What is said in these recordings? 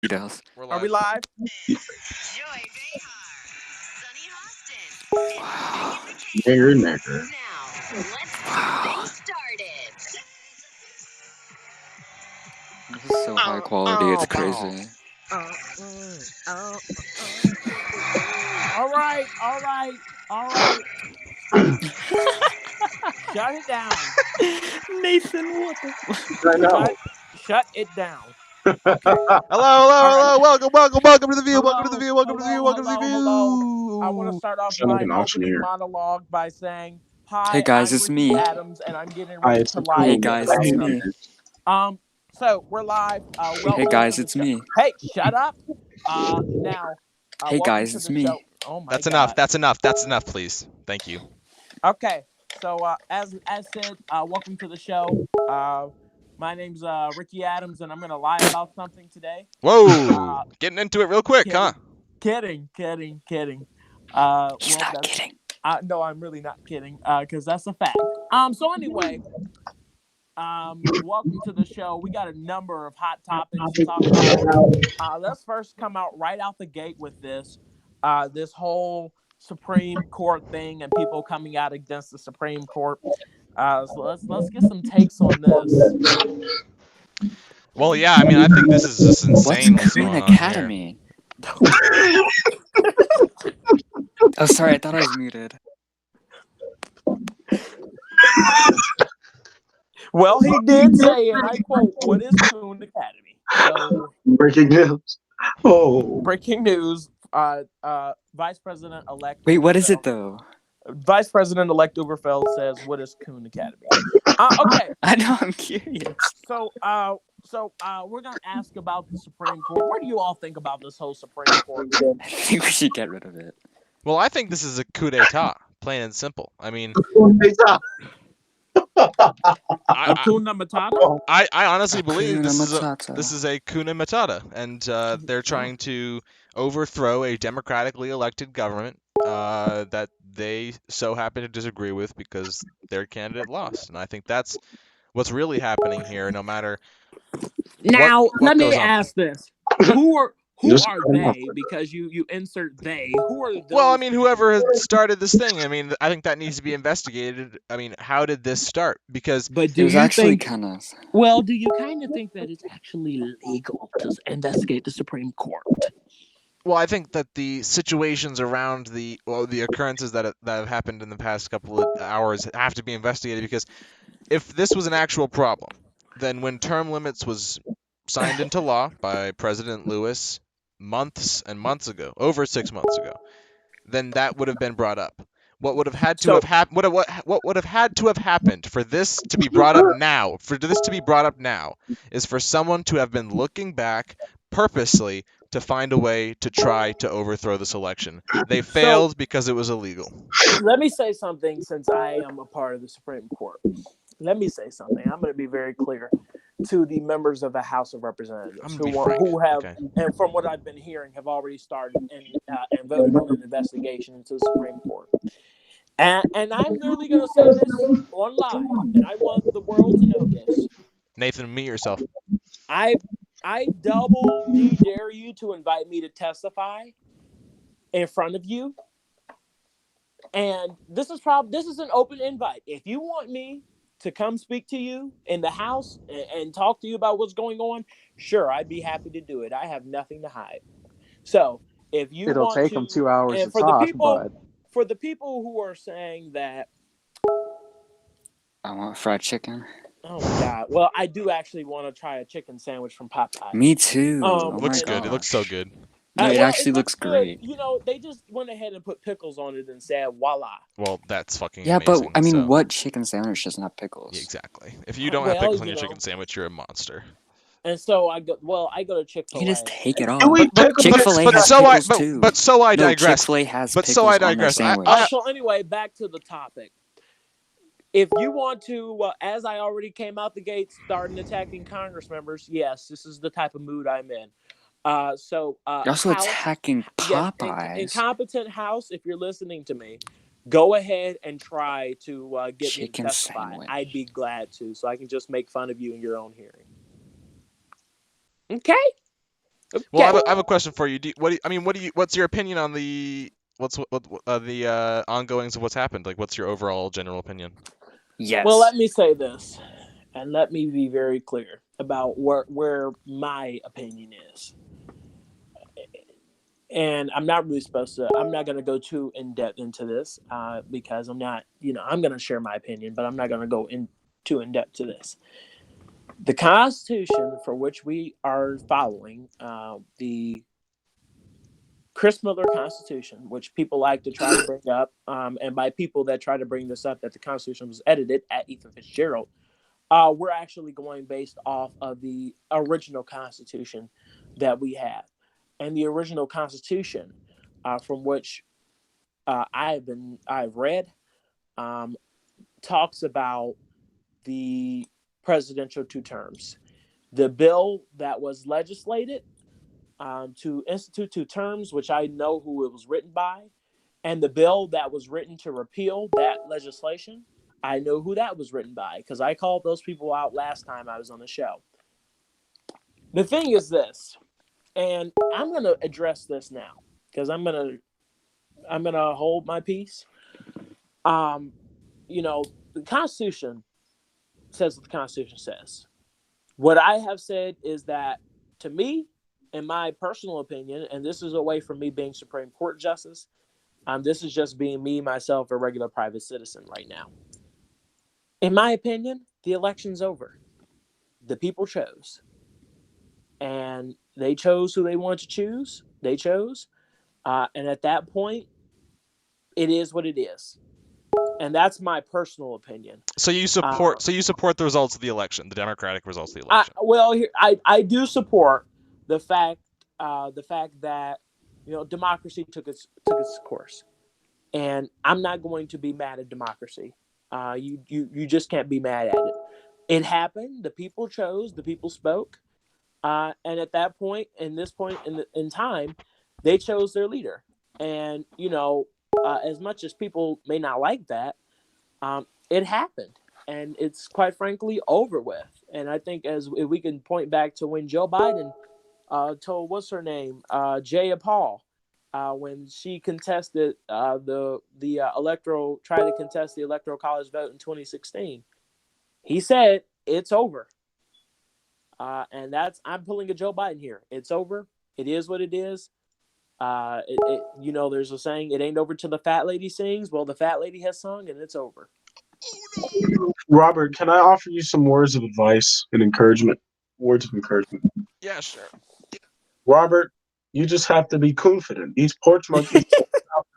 Details. We're Are we live. live? Joy Behar, Sunny Hostin, and Wow. Megan Nigger, McKay. nigger. Now, let's get Wow. things started. This is so high quality. It's crazy. Uh, all right, all right, all right. Shut it down. Nathan, what the? I know. Shut it down. Okay. Hello, All hello, right. hello. Welcome to the view. Welcome to the Hello, view. Welcome to the view. hello, Welcome to the hello, hello. I want to view. start off Sound like my an opening auctioneer. monologue by saying, Hey "Hi, guys, I'm it's Ricky me. Adams, and I'm getting Hi, ready it's to the lie Hey coon. to you guys, about it's Hey, me. something." So we're live. Hey Welcome to guys, the it's show. me. Hey, shut up. Now, Hey welcome guys, to it's the me. show. Oh my That's enough. God. That's enough. That's enough, please. Thank you. Okay. So as said, welcome to the show. My name's Ricky Adams, and I'm gonna lie about something today. Whoa. Getting into it real quick, huh? Kidding. He's Well, not that's kidding. no, I'm really not kidding. Because that's a fact. So anyway, welcome to the show. We got a number of hot topics to talk about. Let's first come out right out the gate with this whole Supreme Court thing and people coming out against the Supreme Court. So let's get some takes on this. Well, yeah. I mean, I think this is just What's insane. What's Coon going on here? Academy? Oh, sorry, I thought I was muted. Well, he did say, and I quote, "What is Coon Academy?" So, Breaking news. Oh, breaking news: Vice President elect Wait, what is it Uberfeld. though? Vice President elect Uberfeld says, "What is Coon Academy?" Okay, I know, I'm curious. so we're gonna ask about the Supreme Court. What do you all think about this whole Supreme Court thing? I think we should get rid of it. Well, I think this is a coup d'état, plain and simple. I mean, I, Hakuna Matata. I honestly believe Hakuna this Matata. is a kuna matata, and they're trying to overthrow a democratically elected government that they so happen to disagree with because their candidate lost. And I think that's what's really happening here. No matter Now, what let me goes on. ask this: who just are come off they? Because you insert they. Who are Well, I those? mean, whoever has started this thing, I mean, I think that needs to be investigated. I mean, how did this start? Because But It do was you actually think? kind of. Well, do you kind of think that it's actually legal to investigate the Supreme Court? well, I think that the situations around the occurrences that have happened in the past couple of hours have to be investigated because if this was an actual problem, then when term limits was signed into law by President Lewis months and months ago, over 6 months ago, then that would have been brought up. What would have had to So have happened? What would have had to have happened for this to be brought up now? For this to be brought up now is for someone to have been looking back purposely to find a way to try to overthrow this election. They so failed because it was illegal. let me say something since I am a part of the Supreme Court. Let me say something. I'm going to be very clear to the members of the House of Representatives I'm gonna be frank. who have, Okay. and from what I've been hearing, have already started and voted on an investigation into the Supreme Court. And I'm literally going to say this on live, and I want the world to know this. Nathan, meet yourself. I I double D dare you to invite me to testify in front of you. And this is an open invite. If you want me to come speak to you in the house and talk to you about what's going on, sure, I'd be happy to do it. I have nothing to hide. So if you It'll want take them to, 2 hours and to talk, but for the people who are saying that, I want fried chicken. oh my God, well, I do actually want to try a chicken sandwich from Popeyes. Me too. Oh my Looks And good. It looks so gosh. good. No, it well, it actually looks looks good. great. You know, they just went ahead and put pickles on it and said, "Voila." Well, that's fucking Yeah, but amazing. I mean, So, what chicken sandwich doesn't have yeah, pickles? exactly. If you don't have Well, pickles on you your know, chicken sandwich, you're a monster. and so I go to Chick You can Fil just A. take it do we off. pick Chick Fil A But has so I pickles too. so I No, Chick digress. Fil A has But so I pickles on their digress. sandwich. So anyway, back to the topic. If you want to, as I already came out the gate, starting attacking Congress members, yes, this is the type of mood I'm in. You're also House, attacking yes, Popeyes. incompetent House, if you're listening to me, go ahead and try to get me to Chicken testify. sandwich. I'd be glad to, so I can just make fun of you in your own hearing. Okay. Well, I have a question for you. What's your opinion on the ongoings of what's happened? Like, what's your overall general opinion? Yes. Well, let me say this, and let me be very clear about where my opinion is. And I'm not really I'm not going to go too in depth into this because I'm not, I'm going to share my opinion, but I'm not going to go too in depth to this. The Constitution for which we are following, the Chris Miller Constitution, which people like to try to bring up, and by people that try to bring this up, that the Constitution was edited at Ethan Fitzgerald, we're actually going based off of the original Constitution that we have. And the original Constitution, from which I've read, talks about the presidential 2 terms. The bill that was legislated to institute 2 terms, which I know who it was written by, and the bill that was written to repeal that legislation, I know who that was written by because I called those people out last time I was on the show. The thing is this, and I'm going to address this now because I'm going to hold my peace. The Constitution says what the Constitution says. What I have said is that, to me, in my personal opinion, and this is away from me being Supreme Court justice, this is just being me, myself, a regular private citizen right now. In my opinion, the election's over. The people chose. And they chose who they wanted to choose. They chose. And at that point, it is what it is. And that's my personal opinion. So you support the results of the election, the Democratic results of the election. I do support the fact that democracy took its course, and I'm not going to be mad at democracy. You just can't be mad at it. It happened. The people chose. The people spoke, and at that point, in this point in time, they chose their leader. And as much as people may not like that, it happened, and it's quite frankly over with. And I think if we can point back to when Joe Biden told what's her name, Jaya Paul, when she contested the electoral, tried to contest the electoral college vote in 2016, he said it's over. And I'm pulling a Joe Biden here. It's over. It is what it is. There's a saying, it ain't over till the fat lady sings. Well, the fat lady has sung, and it's over. Robert, can I offer you some words of advice and encouragement? Words of encouragement. Yeah, sure. Robert, you just have to be confident. These porch monkeys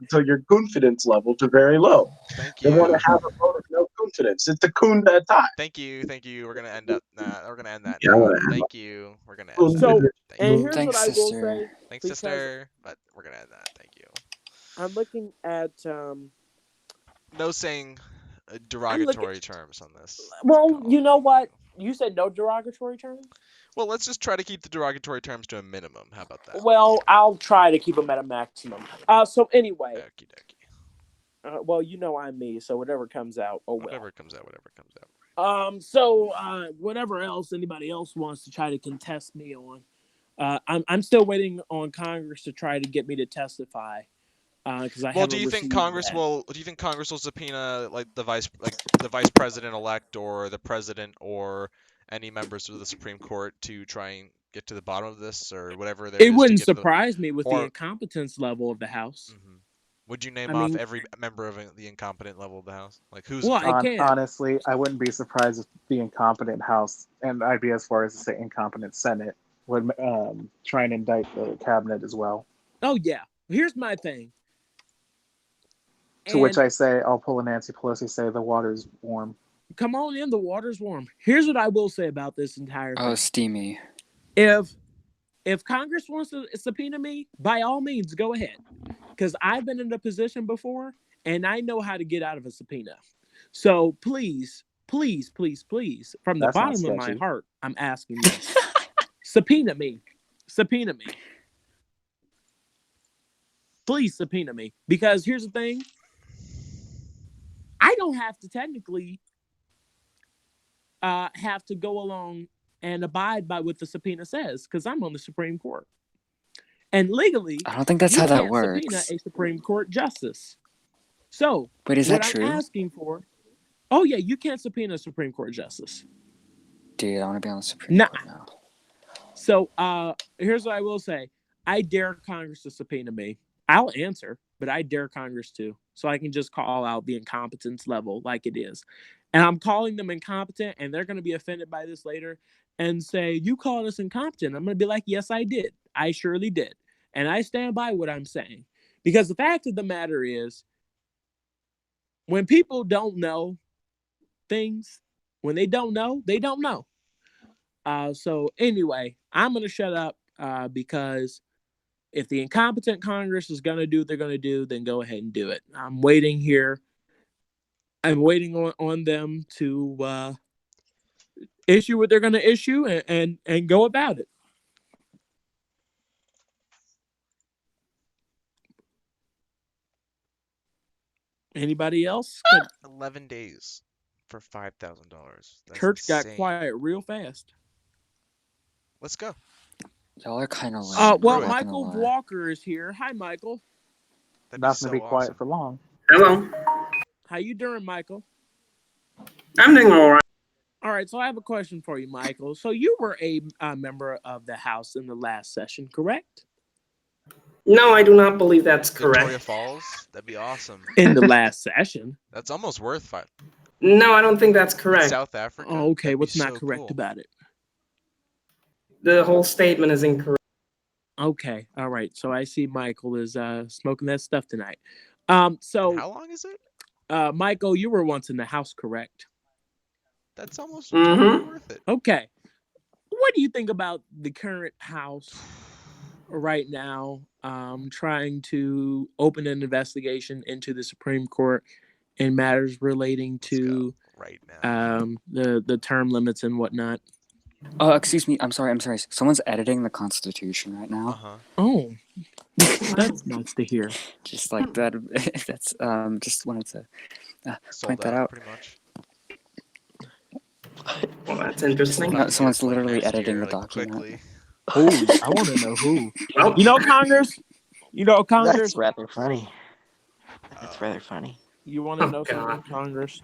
until your confidence levels are very low. Thank you. They want to have a vote of no confidence. It's the coon that time. Thank you. We're gonna end up. We're gonna end that. Yeah, Now. Thank you. We're gonna end So, that. and here's Thanks, what I will sister. say. Thanks, sister. But we're gonna end that. Thank you. I'm looking at. No saying derogatory terms on this. Well, you know what? You said no derogatory terms? Well, let's just try to keep the derogatory terms to a minimum. How about that? Well, I'll try to keep them at a maximum. So anyway. Okie dokie. Well, I'm me, so whatever comes out, oh well. Whatever comes out. Whatever else anybody else wants to try to contest me on, I'm still waiting on Congress to try to get me to testify. Because do you think Congress will subpoena the vice president elect or the president or any members of the Supreme Court to try and get to the bottom of this or whatever? It wouldn't surprise me with the incompetence level of the House. Mm-hmm. Would you name off every member of the incompetent level of the House? Like who's? Well, I can. Honestly, I wouldn't be surprised if the incompetent House, and I'd be as far as to say incompetent Senate, would try and indict the cabinet as well. Oh yeah. Here's my thing. To which I say, I'll pull a Nancy Pelosi, say the water's warm. Come on in, the water's warm. Here's what I will say about this entire thing. Oh, steamy. If Congress wants to subpoena me, by all means, go ahead. Because I've been in a position before, and I know how to get out of a subpoena. So please, please, please, please, from the bottom of my heart, I'm asking this. Subpoena me. Subpoena me. Please subpoena me. Because here's the thing. I don't have to technically have to go along and abide by what the subpoena says because I'm on the Supreme Court. And legally, I don't think that's you how that can't subpoena works. a Supreme Court justice. So, Wait, is what that I'm true? asking for, oh yeah, you can't subpoena a Supreme Court justice. Dude, I want to be on the Supreme Nah. Court now. So, here's what I will say: I dare Congress to subpoena me. I'll answer, but I dare Congress to, so I can just call out the incompetence level like it is. And I'm calling them incompetent, and they're going to be offended by this later and say, "You called us incompetent." I'm going to be like, "Yes, I did. I surely did." And I stand by what I'm saying. Because the fact of the matter is, when people don't know things, when they don't know, they don't know. So anyway, I'm going to shut up because if the incompetent Congress is going to do what they're going to do, then go ahead and do it. I'm waiting here. I'm waiting on them to issue what they're going to issue and go about it. Anybody else? 11 days for $5,000. Church got quiet real fast. Let's go. Y'all are kind of lame. Well, Screw it. Michael Walker is here. Hi, Michael. That'd Not so going to be quiet for long. Hello. How you doing, Michael? I'm doing all right. All right, so I have a question for you, Michael. So you were a member of the House in the last session, correct? No, I do not believe that's correct. Victoria Falls? That'd be awesome. In the last session? That's almost worth $5. No, I don't think that's correct. South Africa? Oh, okay, That'd what's be not so correct cool. about it? The whole statement is incorrect. Okay, all right. So I see Michael is smoking that stuff tonight. So And how long is it? Michael, you were once in the House, correct? That's almost totally worth it. Okay. What do you think about the current House right now trying to open an investigation into the Supreme Court in matters relating to right now. The term limits and whatnot? Oh, excuse me. I'm sorry. Someone's editing the Constitution right now. Uh-huh. Oh, that's nice to hear. Just like that. That's just wanted to point that out. Pretty much. Well, that's interesting. No, someone's literally Next editing year, the document. Quickly. Who? I want to know who. Well, You know Congress? You know Congress? That's rather funny. That's rather funny. You want to know God. something, Congress?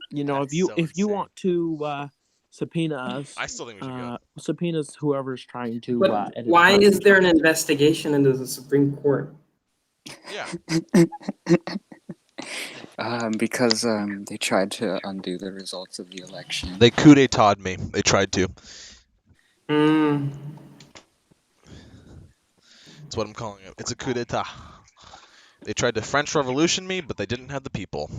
You know, That's if you so if you insane. want to subpoena us, I still think we should go. subpoenas whoever's trying to. but edit why the is there an investigation into the Supreme Court? Yeah. Because they tried to undo the results of the election. They coup d'etat'd me. They tried to. That's what I'm calling it. It's a coup d'etat. They tried to French Revolution me, but they didn't have the people.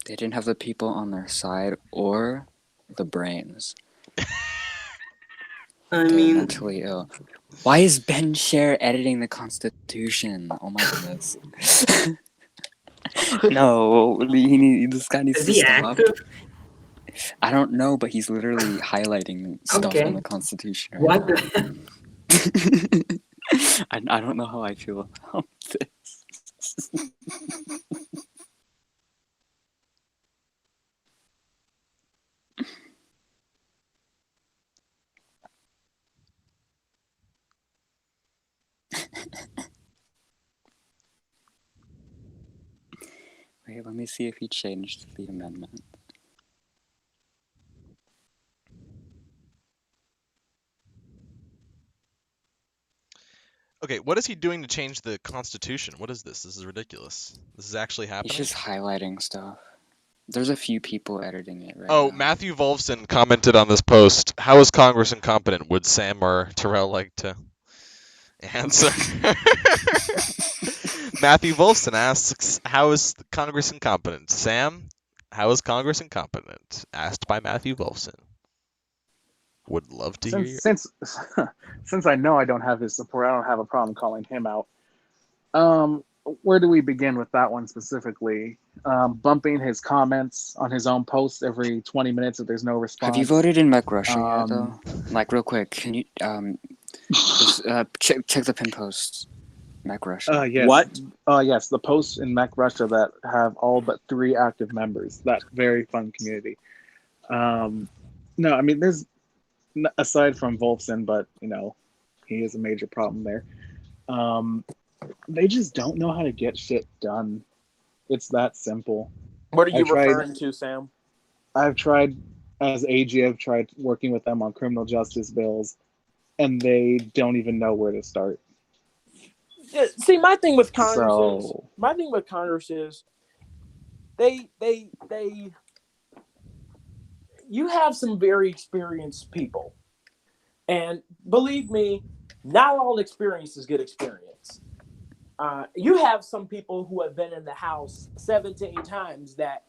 They didn't have the people on their side or the brains. I They're mean, mentally ill. Why is Ben Scher editing the Constitution? Oh my goodness. No, this guy needs is to he stop. active? I don't know, but he's literally highlighting stuff Okay. in the Constitution. Right What now. the? I don't know how I feel about this. Wait, let me see if he changed the amendment. Okay, what is he doing to change the Constitution? What is this? This is ridiculous. This is actually happening? He's just highlighting stuff. There's a few people editing it right Oh, now. Matthew Wolfson commented on this post. How is Congress incompetent? Would Sam or Terrell like to answer? Matthew Wolfson asks, how is Congress incompetent? Sam, how is Congress incompetent? Asked by Matthew Wolfson. Would love to hear you. Since I know I don't have his support, I don't have a problem calling him out. Where do we begin with that one specifically? Bumping his comments on his own posts every 20 minutes if there's no response. Have you voted in MEC Russia yet, though? Like, real quick, can you just, check the pin posts? MEC Russia. Yes. What? Yes, the posts in MEC Russia that have all but 3 active members. That very fun community. No, I mean, there's, aside from Wolfson, but, you know, He is a major problem there. They just don't know how to get shit done. It's that simple. What are I you tried. referring to, Sam? I've tried as AG. I've tried working with them on criminal justice bills, and they don't even know where to start. See, my thing with Congress So is they you have some very experienced people, and believe me, not all experience is good experience. You have some people who have been in the House 17 times that,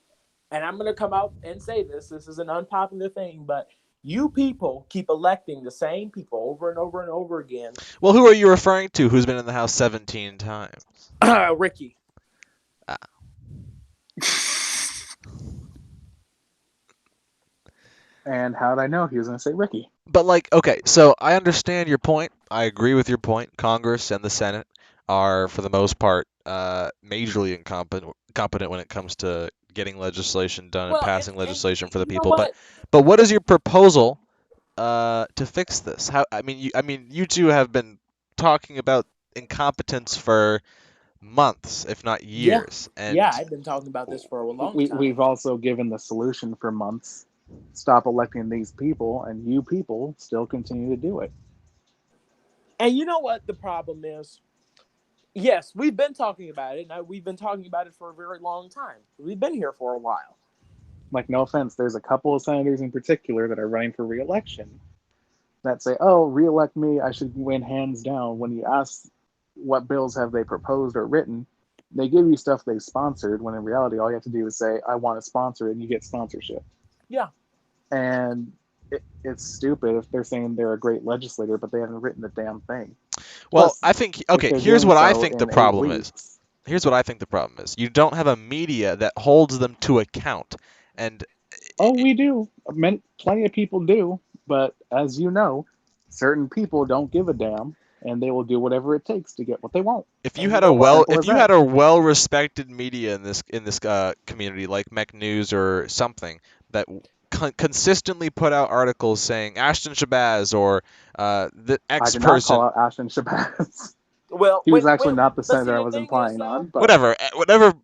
and I'm going to come out and say this is an unpopular thing, but you people keep electing the same people over and over and over again. Well, who are you referring to who's been in the House 17 times? Ricky. and how'd I know he was going to say Ricky? But like, okay, so I understand your point. I agree with your point. Congress and the Senate are, for the most part, majorly incompetent when it comes to getting legislation done and Well, passing legislation for the you know people. what? But what is your proposal to fix this? How? I mean, you two have been talking about incompetence for months, if not years, and Yeah, I've been talking about this for a long time. We've also given the solution for months. Stop electing these people, and you people still continue to do it. And you know what the problem is? Yes, we've been talking about it, and we've been talking about it for a very long time. We've been here for a while. Like, no offense, there's a couple of senators in particular that are running for re-election that say, "Oh, re-elect me, I should win hands down." When you ask what bills have they proposed or written, they give you stuff they sponsored. When in reality, all you have to do is say, "I want to sponsor it," and you get sponsorship. Yeah. And it's stupid if they're saying they're a great legislator, but they haven't written a damn thing. well, Plus, I think if okay. they're Here's doing what I so think the in 8 problem is. weeks, Here's what I think the problem is. You don't have a media that holds them to account, and oh, we do. Plenty of people do, but as you know, certain people don't give a damn, and they will do whatever it takes to get what they want. if you And had you know what? Simple if as you that. had a well-respected media in this community like MEC News or something that consistently put out articles saying Ashton Shabazz or the I X did not person, call out Ashton Shabazz. Well, He was actually wait, not the but see, senator I the was thing is, implying though, on, but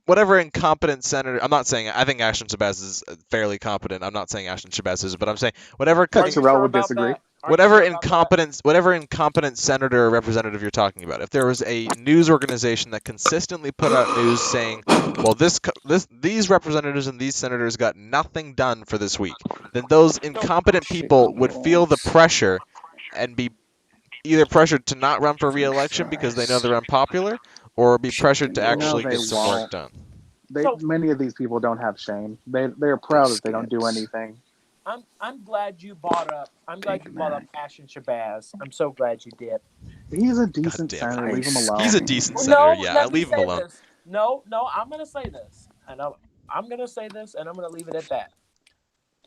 whatever incompetent senator. I'm not saying I think Ashton Shabazz is fairly competent. I'm not saying Ashton Shabazz is, but I'm saying whatever Ted are you Terrell sure would about disagree. that? Are you sure about that? whatever incompetent senator or representative you're talking about, if there was a news organization that consistently put out news saying, well, these representatives and these senators got nothing done for this week, then those incompetent people would feel the pressure and be either pressured to not run for re-election because they know they're unpopular, or be pressured to No, actually they get some work won't. done. So Many of these people don't have shame. They're proud that they don't do anything. I'm glad you brought up Ashton Shabazz. I'm so glad you did. He's a God decent damn it. senator. Leave him He's a alone. decent senator. No, Yeah, I let me leave him say alone. this. No, I'm gonna say this, and I'm gonna say this, and I'm gonna leave it at that.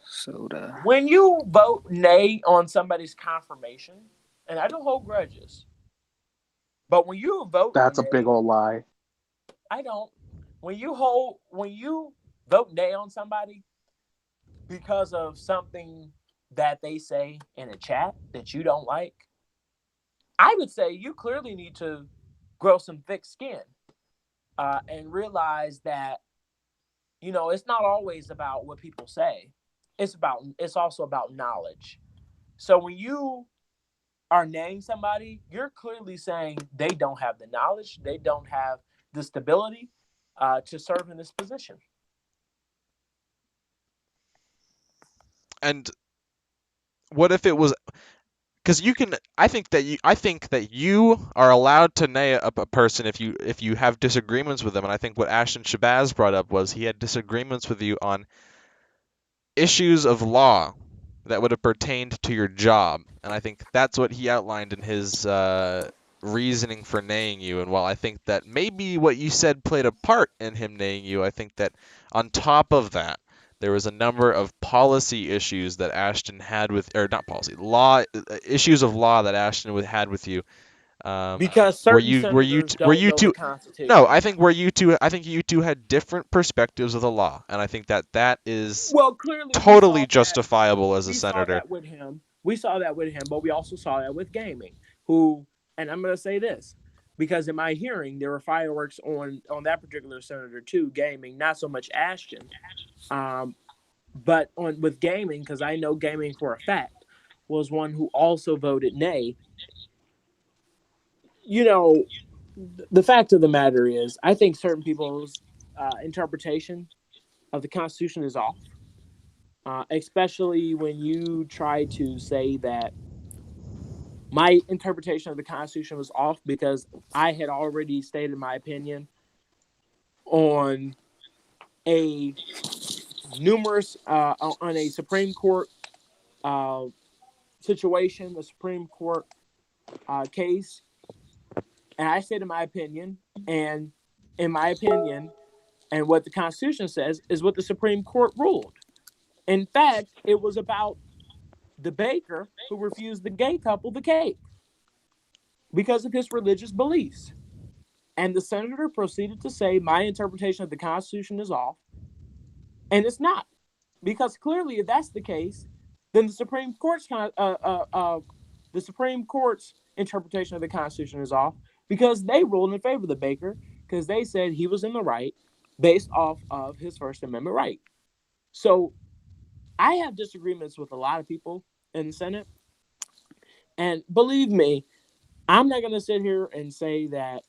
Soda. When you vote nay on somebody's confirmation, and I don't hold grudges, but when you vote That's a nay, big old lie. I don't. When you vote nay on somebody because of something that they say in a chat that you don't like, I would say you clearly need to grow some thick skin and realize that it's not always about what people say. It's also about knowledge. So when you are naying somebody, you're clearly saying they don't have the knowledge, they don't have the stability to serve in this position. And what if it was because you can I think that you are allowed to nay a person if you have disagreements with them, and I think what Ashton Shabazz brought up was he had disagreements with you on issues of law that would have pertained to your job, and I think that's what he outlined in his reasoning for naying you. And while I think that maybe what you said played a part in him naying you, I think that on top of that, there was a number of policy issues that Ashton had with, or not policy, law issues of law that Ashton had with you. Because Where certain senators were don't you know the two? Constitution. No, I think you two had different perspectives of the law, and I think that is Well, clearly totally justifiable as a we saw senator. that with him. We saw that with him, but we also saw that with gaming. who, and I'm going to say this, because in my hearing there were fireworks on that particular senator too, gaming, not so much Ashton, but on with gaming, because I know gaming for a fact was one who also voted nay. You know, the fact of the matter is, I think certain people's interpretation of the Constitution is off, especially when you try to say that my interpretation of the Constitution was off because I had already stated my opinion on a on a Supreme Court uh, situation, the Supreme Court case, and I stated my opinion, and in my opinion, and what the Constitution says is what the Supreme Court ruled. In fact, it was about the baker who refused the gay couple the cake because of his religious beliefs. And the senator proceeded to say, my interpretation of the Constitution is off. And it's not. Because clearly, if that's the case, then the Supreme Court's interpretation of the Constitution is off, because they ruled in favor of the baker, because they said he was in the right based off of his First Amendment right. So I have disagreements with a lot of people in the Senate. And believe me, I'm not going to sit here and say that,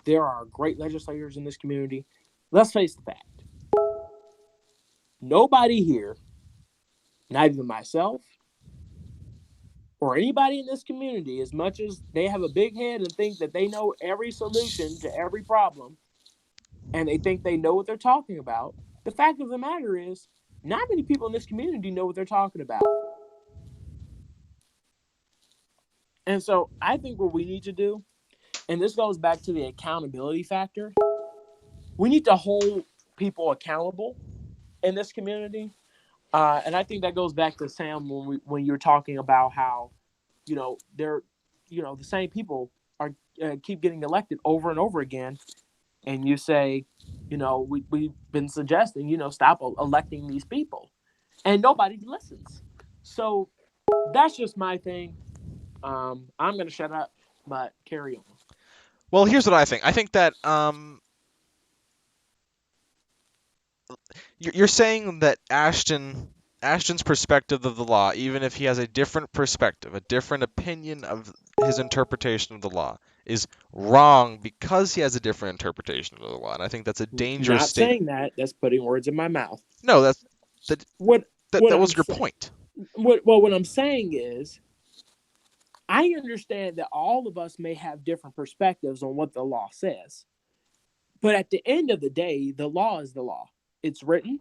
there are great legislators in this community. Let's face the fact. Nobody here, not even myself or anybody in this community, as much as they have a big head and think that they know every solution to every problem, and they think they know what they're talking about, the fact of the matter is, not many people in this community know what they're talking about. And so I think what we need to do, and this goes back to the accountability factor, we need to hold people accountable in this community. And I think that goes back to Sam when you were talking about how, they're, the same people are keep getting elected over and over again, and you say, we've been suggesting, stop electing these people, and nobody listens. So that's just my thing. I'm gonna shut up, but carry on. Well, here's what I think. I think that you're saying that Ashton's perspective of the law, even if he has a different perspective, a different opinion of his interpretation of the law, is wrong because he has a different interpretation of the law. And I think that's a dangerous Not statement. saying that. That's putting words in my mouth. No, that was your I'm point. What I'm saying is, I understand that all of us may have different perspectives on what the law says. But at the end of the day, the law is the law. It's written.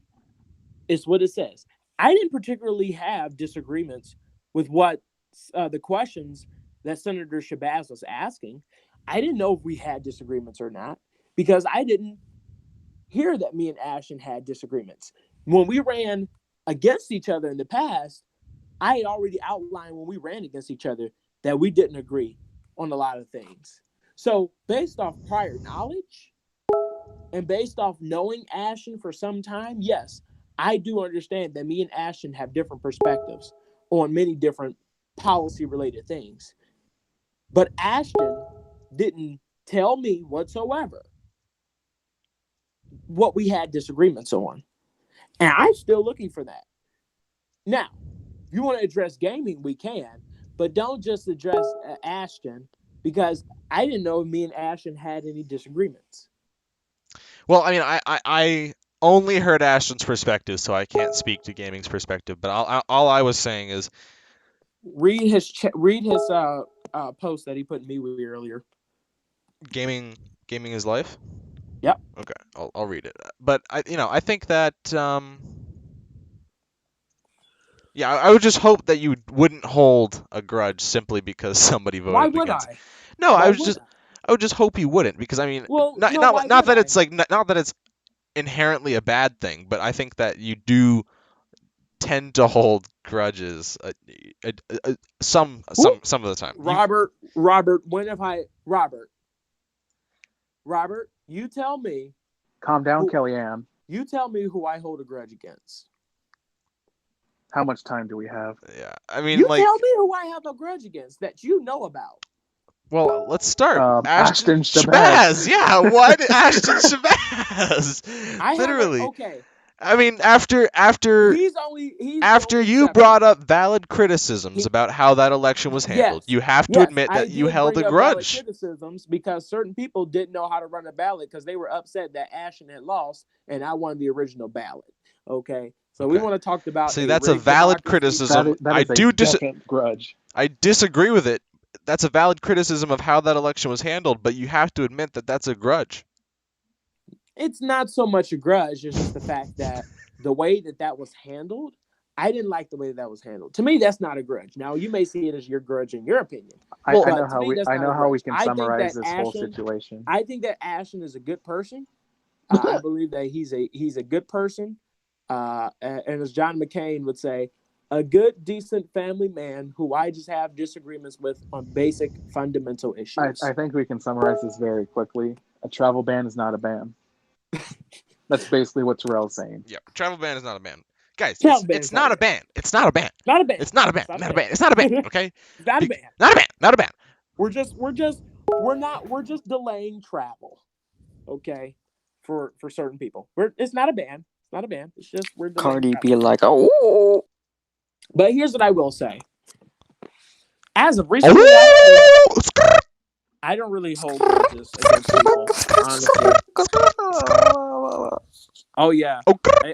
It's what it says. I didn't particularly have disagreements with what the questions that Senator Shabazz was asking. I didn't know if we had disagreements or not, because I didn't hear that me and Ashton had disagreements. When we ran against each other in the past, I had already outlined when we ran against each other that we didn't agree on a lot of things. So based off prior knowledge and based off knowing Ashton for some time, yes, I do understand that me and Ashton have different perspectives on many different policy-related things. But Ashton didn't tell me whatsoever what we had disagreements on. And I'm still looking for that. Now, if you want to address gaming, we can, but don't just address Ashton, because I didn't know if me and Ashton had any disagreements. Well, I mean, I only heard Ashton's perspective, so I can't speak to gaming's perspective. But all I was saying is, read his post that he put in MeWe earlier. gaming is life. Yep. Okay, I'll read it. But I think that yeah, I would just hope that you wouldn't hold a grudge simply because somebody voted Why would against. I? No, Why I would would just hope you wouldn't, because I mean, Well, not no, not why not would that I? it's like not that it's inherently a bad thing, but I think that you do tend to hold grudges some of the time. Robert, when have I Robert, you tell me. Calm down, Kellyanne. You tell me who I hold a grudge against. How much time do we have? Yeah, I mean, You like, tell me who I have a grudge against that you know about. Well, let's start. Ashton Shabazz. Yeah, what? Ashton Shabazz. I Literally. Okay. I mean, after He's the after only you exception. brought up valid criticisms He- about how that election was handled, Yes. you have to Yes, admit I that you did held a bring up valid grudge. criticisms because certain people didn't know how to run a ballot because they were upset that Ashton had lost and I won the original ballot. Okay, so we Okay. want to talk about. See, that's a rigged valid democracy. criticism. That I is a do definite grudge. I disagree with it. That's a valid criticism of how that election was handled, but you have to admit that that's a grudge. It's not so much a grudge; it's just the fact that the way that was handled, I didn't like the way that was handled. To me, that's not a grudge. Now, you may see it as your grudge in your opinion. I Well, know to how me, we that's I not know a how we grudge. can I think summarize that this whole Ashton- situation. I think that Ashton is a good person. I believe that he's a good person, and as John McCain would say, a good, decent family man who I just have disagreements with on basic, fundamental issues. I think we can summarize this very quickly. A travel ban is not a ban. That's basically what Terrell's saying. Yeah, travel ban is not a ban. Guys, Travel ban it's is not a ban. It's not a ban. Not a ban. It's not a ban. It's Not a ban. It's not a ban. Okay? It's not a ban. Not a ban. Not a ban. We're just delaying travel. Okay, for certain people. It's not a ban. It's not a ban. It's just we're delaying Cardi travel. be like, oh. But here's what I will say. As of recently, I don't really hold grudges against people, honestly. Oh yeah.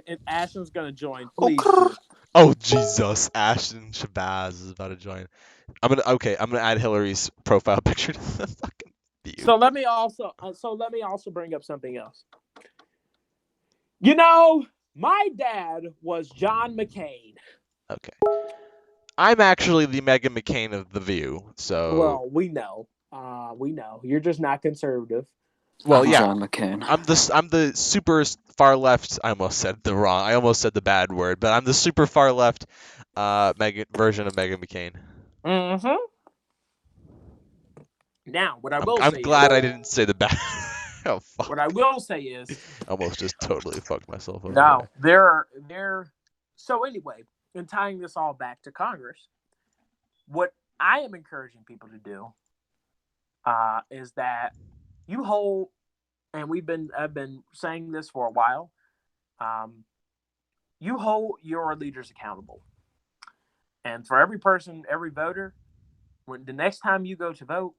If Ashton's gonna join, please. do. Oh Jesus, Ashton Shabazz is about to join. I'm gonna add Hillary's profile picture to the fucking view. So let me also bring up something else. You know, my dad was John McCain. Okay. I'm actually the Meghan McCain of the View, so. Well, we know. We know. You're just not conservative. Well, yeah. John McCain. I'm the super far left. I almost said the bad word, but I'm the super far left version of Meghan McCain. Mm-hmm. Now, what I will say I'm glad I didn't say the bad. Oh fuck. What I will say is I almost just totally fucked myself over. No, they're so anyway, in tying this all back to Congress, what I am encouraging people to do is that you hold, and I've been saying this for a while, you hold your leaders accountable. And for every person, every voter, when the next time you go to vote,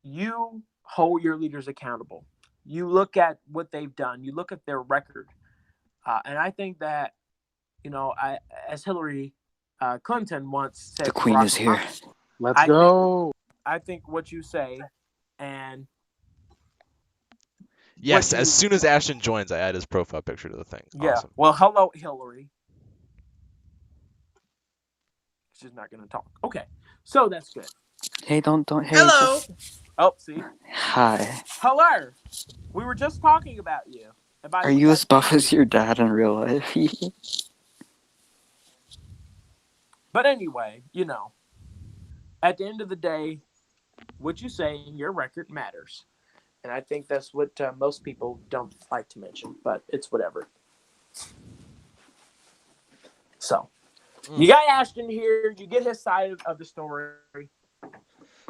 you hold your leaders accountable. You look at what they've done. You look at their record. And I think that, as Hillary Clinton once said, The Queen is here. Let's go. I think what you say, and yes, as soon as Ashton joins, I add his profile picture to the thing. Yeah. Awesome. Well, hello, Hillary. She's not going to talk. Okay, so that's good. Hey, don't. Hey, Hello. Oh, see. Hi. Hello. We were just talking about you. Are you as buff as your dad in real life? But anyway, at the end of the day, what you say in your record matters. And I think that's what most people don't like to mention, but it's whatever. So, you got Ashton here. You get his side of the story.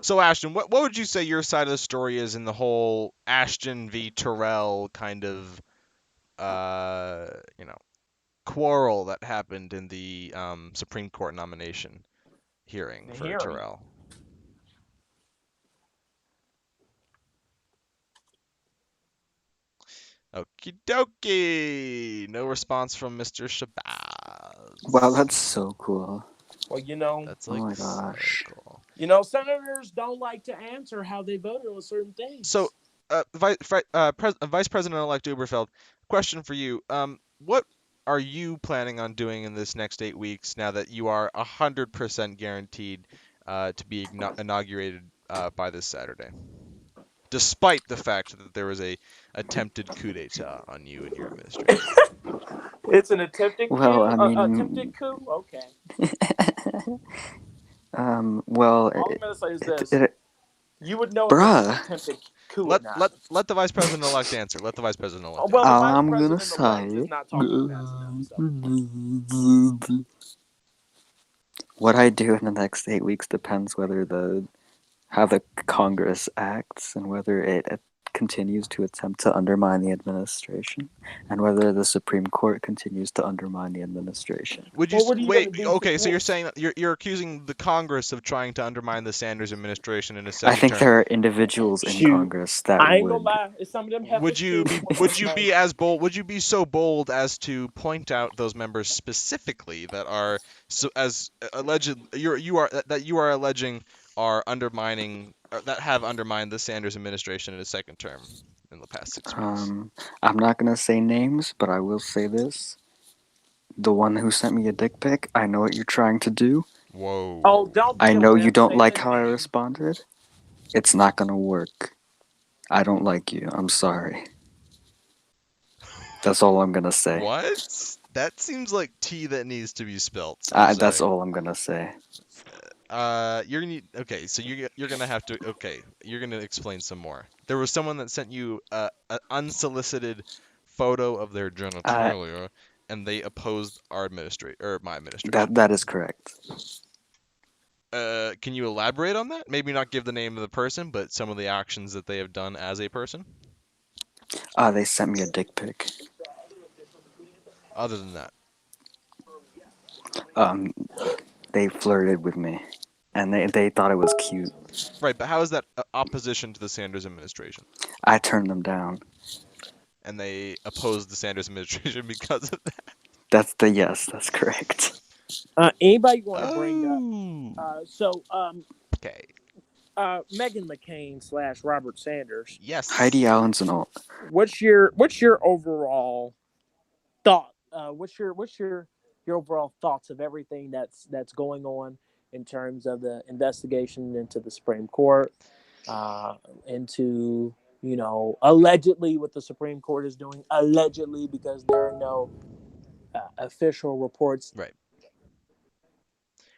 So, Ashton, what would you say your side of the story is in the whole Ashton v. Terrell kind of, quarrel that happened in the Supreme Court nomination hearing for Terrell? Okie dokie. No response from Mr. Shabazz. Wow, that's so cool. Well, that's like oh my gosh. So cool. Senators don't like to answer how they voted on certain things. So, Vice President-elect Uberfeld, question for you. What are you planning on doing in this next 8 weeks now that you are 100% guaranteed to be inaugurated by this Saturday? Despite the fact that there was a attempted coup d'etat on you and your administration. It's an attempted coup? Well, I mean... attempted coup? Okay. Well... All I'm going to say is this. You would know if Bruh. it's an attempted coup or not. Let the Vice President-elect answer. Let the Vice President-elect Well, answer. the I'm Vice gonna President-elect say... is not talking fast enough, so. What I do in the next 8 weeks depends whether the how the Congress acts and whether it continues to attempt to undermine the administration, and whether the Supreme Court continues to undermine the administration. Would you Well, what are you wait? gonna do? Okay, so Well, you're saying that you're accusing the Congress of trying to undermine the Sanders administration in a I second think term. there are individuals in shoot, Congress that I ain't gonna would. lie. Some of them heifers too. Would you be as bold? Would you be so bold as to point out those members specifically that are so as alleged you are alleging are undermining or that have undermined the Sanders administration in a second term in the past 6 weeks? I'm not gonna say names, but I will say this: the one who sent me a dick pic. I know what you're trying to do. Whoa. Oh, don't be I a know you wimp. don't Say like the how I name. responded. It's not gonna work. I don't like you. I'm sorry. That's all I'm gonna say. What? That seems like tea that needs to be spilt. I'm That's sorry. all I'm gonna say. You're gonna need, okay, so you're gonna have to, okay, you're gonna explain some more. There was someone that sent you an unsolicited photo of their genitalia, and they opposed our my administration. That is correct. Can you elaborate on that? Maybe not give the name of the person, but some of the actions that they have done as a person. They sent me a dick pic. Other than that, They flirted with me, and they thought it was cute. right? But how is that opposition to the Sanders administration? I turned them down. And they opposed the Sanders administration because of that. That's correct. Anybody want to bring Oh. up? Okay. Meghan McCain / Robert Sanders. Yes. Heidi Allen's an alt. What's your overall thought? What's your overall thoughts of everything that's going on in terms of the investigation into the Supreme Court, into allegedly what the Supreme Court is doing, allegedly because there are no official reports. Right.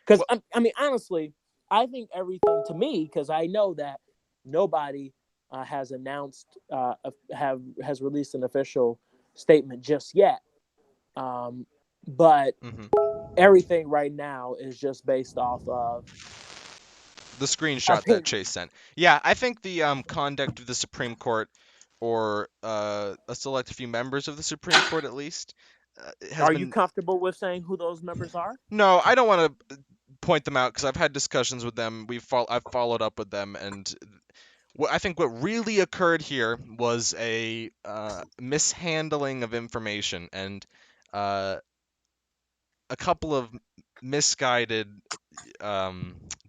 Because I mean, honestly, I think everything to me, because I know that nobody has announced has released an official statement just yet. But everything right now is just based off of the screenshot that Chase sent. Yeah, I think the conduct of the Supreme Court, or a select few members of the Supreme Court at least, Are you comfortable with saying who those members are? No, I don't want to point them out because I've had discussions with them. I've followed up with them, and I think what really occurred here was a mishandling of information and a couple of misguided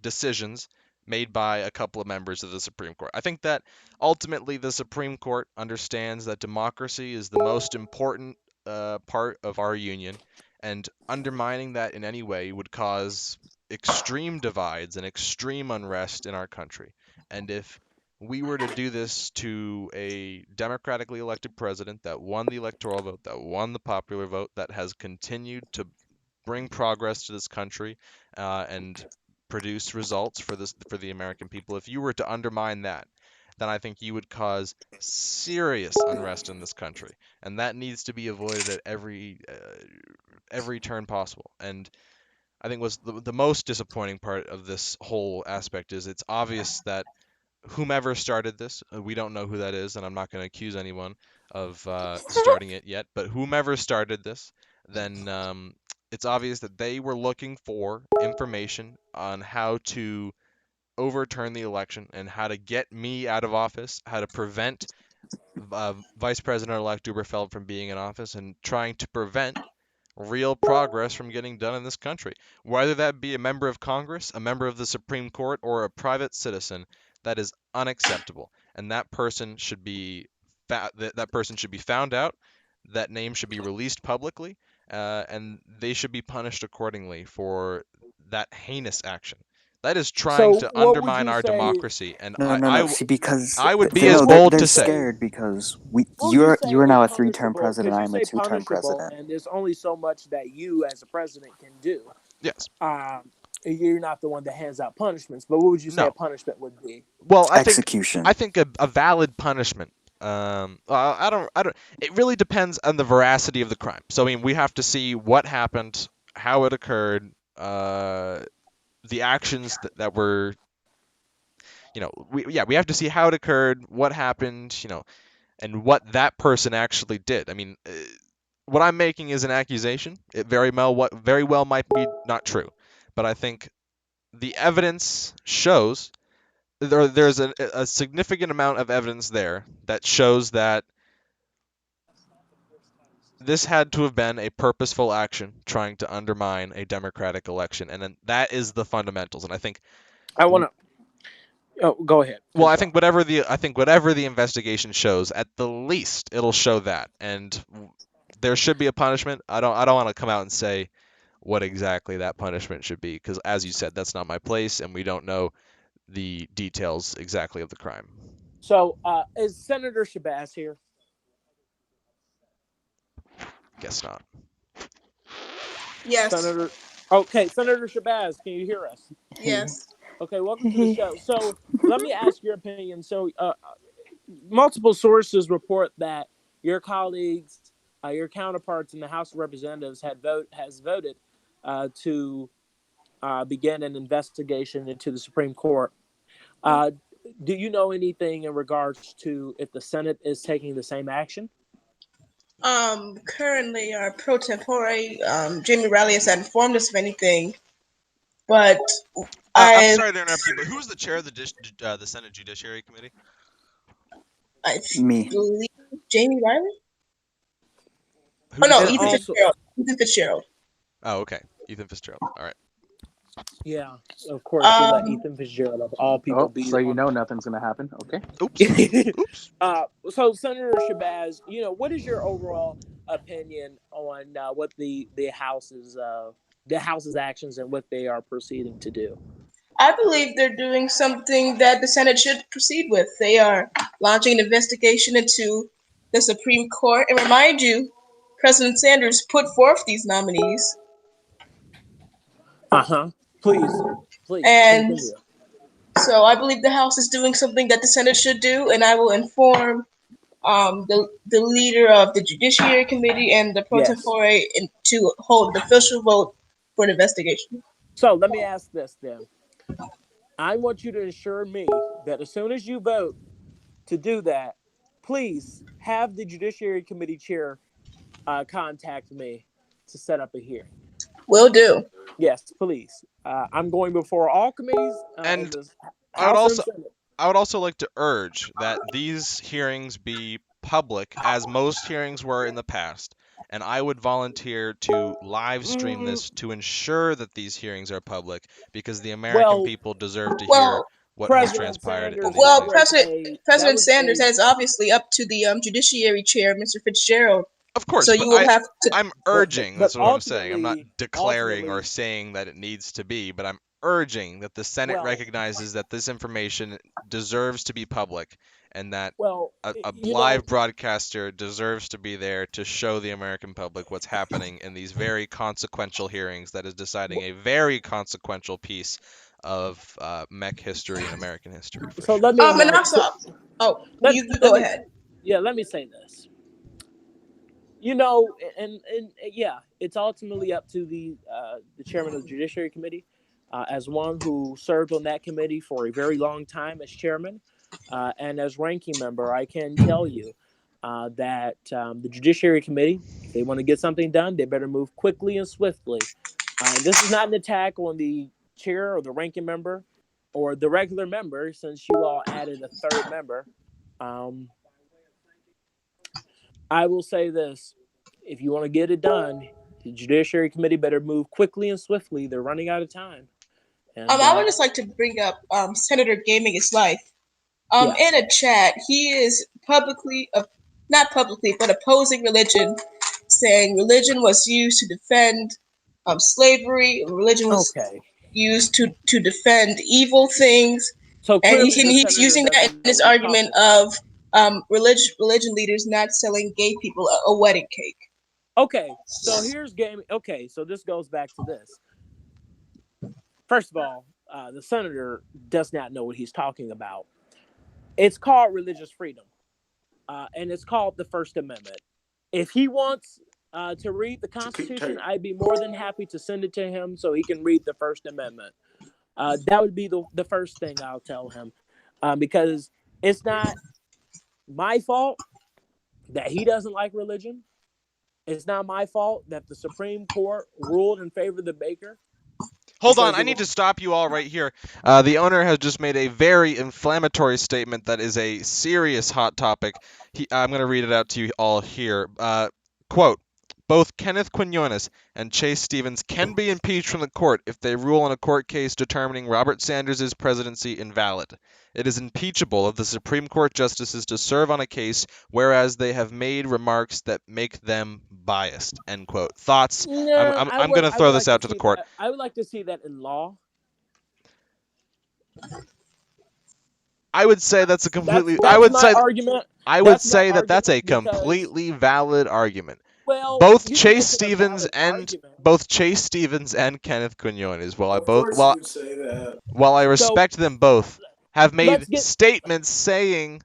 decisions made by a couple of members of the Supreme Court. I think that ultimately the Supreme Court understands that democracy is the most important part of our union, and undermining that in any way would cause extreme divides and extreme unrest in our country. And if we were to do this to a democratically elected president that won the electoral vote, that won the popular vote, that has continued to bring progress to this country and produce results for the American people, if you were to undermine that, then I think you would cause serious unrest in this country, and that needs to be avoided at every turn possible. And I think what's the most disappointing part of this whole aspect is it's obvious that whomever started this, we don't know who that is, and I'm not going to accuse anyone of starting it yet, but whomever started this, then it's obvious that they were looking for information on how to overturn the election and how to get me out of office, how to prevent Vice President-elect Uberfeld from being in office, and trying to prevent real progress from getting done in this country. Whether that be a member of Congress, a member of the Supreme Court, or a private citizen, that is unacceptable, and that person should be that person should be found out. That name should be released publicly, and they should be punished accordingly for that heinous action. That is trying to undermine our democracy, and No. See, because I would be as bold they're to say. scared because you are now a 3-term president. I'm a 2-term punishable, president. and there's only so much that you, as a president, can do. Yes. You're not the one that hands out punishments, but what would you say a punishment would be? Well, execution. I think a valid punishment. I don't. It really depends on the veracity of the crime. So I mean, we have to see what happened, how it occurred, the actions that were, we have to see how it occurred, what happened, and what that person actually did. I mean, what I'm making is an accusation. It very well might be not true, but I think the evidence shows there's a significant amount of evidence there that shows that this had to have been a purposeful action trying to undermine a democratic election, and then that is the fundamentals. And I think I want to. Oh, go ahead. Well, Finish I think whatever the investigation shows, at the least it'll show that, and there should be a punishment. I don't want to come out and say what exactly that punishment should be, because as you said, that's not my place, and we don't know the details exactly of the crime. So, is Senator Shabazz here? Guess not. Yes. Senator. Okay, Senator Shabazz, can you hear us? Yes. Okay, welcome to the show. So, let me ask your opinion. So, multiple sources report that your colleagues, your counterparts in the House of Representatives, has voted to begin an investigation into the Supreme Court. Do you know anything in regards to if the Senate is taking the same action? Currently, our pro tempore, Jamie Riley has not informed us of anything, but I'm I, sorry to interrupt you, but who's the chair of the Senate Judiciary Committee? I Me. believe Jamie Riley. Who Oh did no, you And say? Ethan also, Fitzgerald. Ethan Fitzgerald. Oh, okay, Ethan Fitzgerald. All right. yeah, of course, we let Um, Ethan Fitzgerald of all people Oh, be so you on. know nothing's gonna happen. Okay. Oops. Oops. So Senator Shabazz, what is your overall opinion on what the House's actions and what they are proceeding to do? I believe they're doing something that the Senate should proceed with. They are launching an investigation into the Supreme Court. And remind you, President Sanders put forth these nominees. Please, please And continue. so I believe the House is doing something that the Senate should do, and I will inform the leader of the Judiciary Committee and the pro Yes. tempore to hold an official vote for an investigation. So let me ask this then. I want you to assure me that as soon as you vote to do that, please have the Judiciary Committee chair contact me to set up a hearing. Will do. Yes, please. I'm going before all committees in And the I would House and also Senate. I would also like to urge that these hearings be public, as most hearings were in the past, and I would volunteer to live stream this to ensure that these hearings are public, because the American Well, people deserve to hear Well, what has President transpired in Sanders, these well, cases. that President was Sanders, a that is obviously up to the Judiciary Chair, Mr. Fitzgerald. Of course, So but you will have to. I'm but urging, but that's what I'm saying. I'm not ultimately declaring or ultimately saying that it needs to be, but I'm urging that the Senate well recognizes that this information deserves to be public, and that well a you know live broadcaster deserves to be there to show the American public what's happening in these very consequential hearings that is deciding a very consequential piece of MEC history and American history for so sure. let me And announce also, oh, let, you let go me ahead. let me say this. And yeah, it's ultimately up to the chairman of the Judiciary Committee. As one who served on that committee for a very long time as chairman and as ranking member, I can tell you that the Judiciary Committee, if they want to get something done, they better move quickly and swiftly. And this is not an attack on the chair or the ranking member or the regular member, since you all added a third member. Um, I will say this: if you want to get it done, the Judiciary Committee better move quickly and swiftly. They're running out of time. And I would just like to bring up Senator Gaming His Life. yeah, In a chat, he is publicly, not publicly, but opposing religion, saying religion was used to defend slavery. Religion was okay. used to defend evil things, So and clearly, the he's senator using that in doesn't know his what he's argument talking about. of religion leaders not selling gay people a wedding cake. Okay, so here's game. Okay, so this goes back to this. First of all, the senator does not know what he's talking about. It's called religious freedom, and it's called the First Amendment. If he wants to read the Constitution, I'd be more than happy to send it to him so he can read the First Amendment. That would be the first thing I'll tell him. because it's not my fault that he doesn't like religion. It's not my fault that the Supreme Court ruled in favor of the baker. Hold on, because I it need to was stop you all right here. The owner has just made a very inflammatory statement that is a serious hot topic. I'm going to read it out to you all here. Quote, both Kenneth Quinones and Chase Stevens can be impeached from the court if they rule on a court case determining Robert Sanders' presidency invalid. It is impeachable of the Supreme Court justices to serve on a case whereas they have made remarks that make them biased. End quote. Thoughts? no. I'm going to I throw would this like to out to the see court. that. I would like to see that in law. I would say that's a That's completely. that's my argument. I would That's my say that that's argument a because completely valid argument. well, Both you can Chase make it a Stevens valid and argument. Kenneth Quinones, Of course you would say that. while I So respect them both, have made let's get statements saying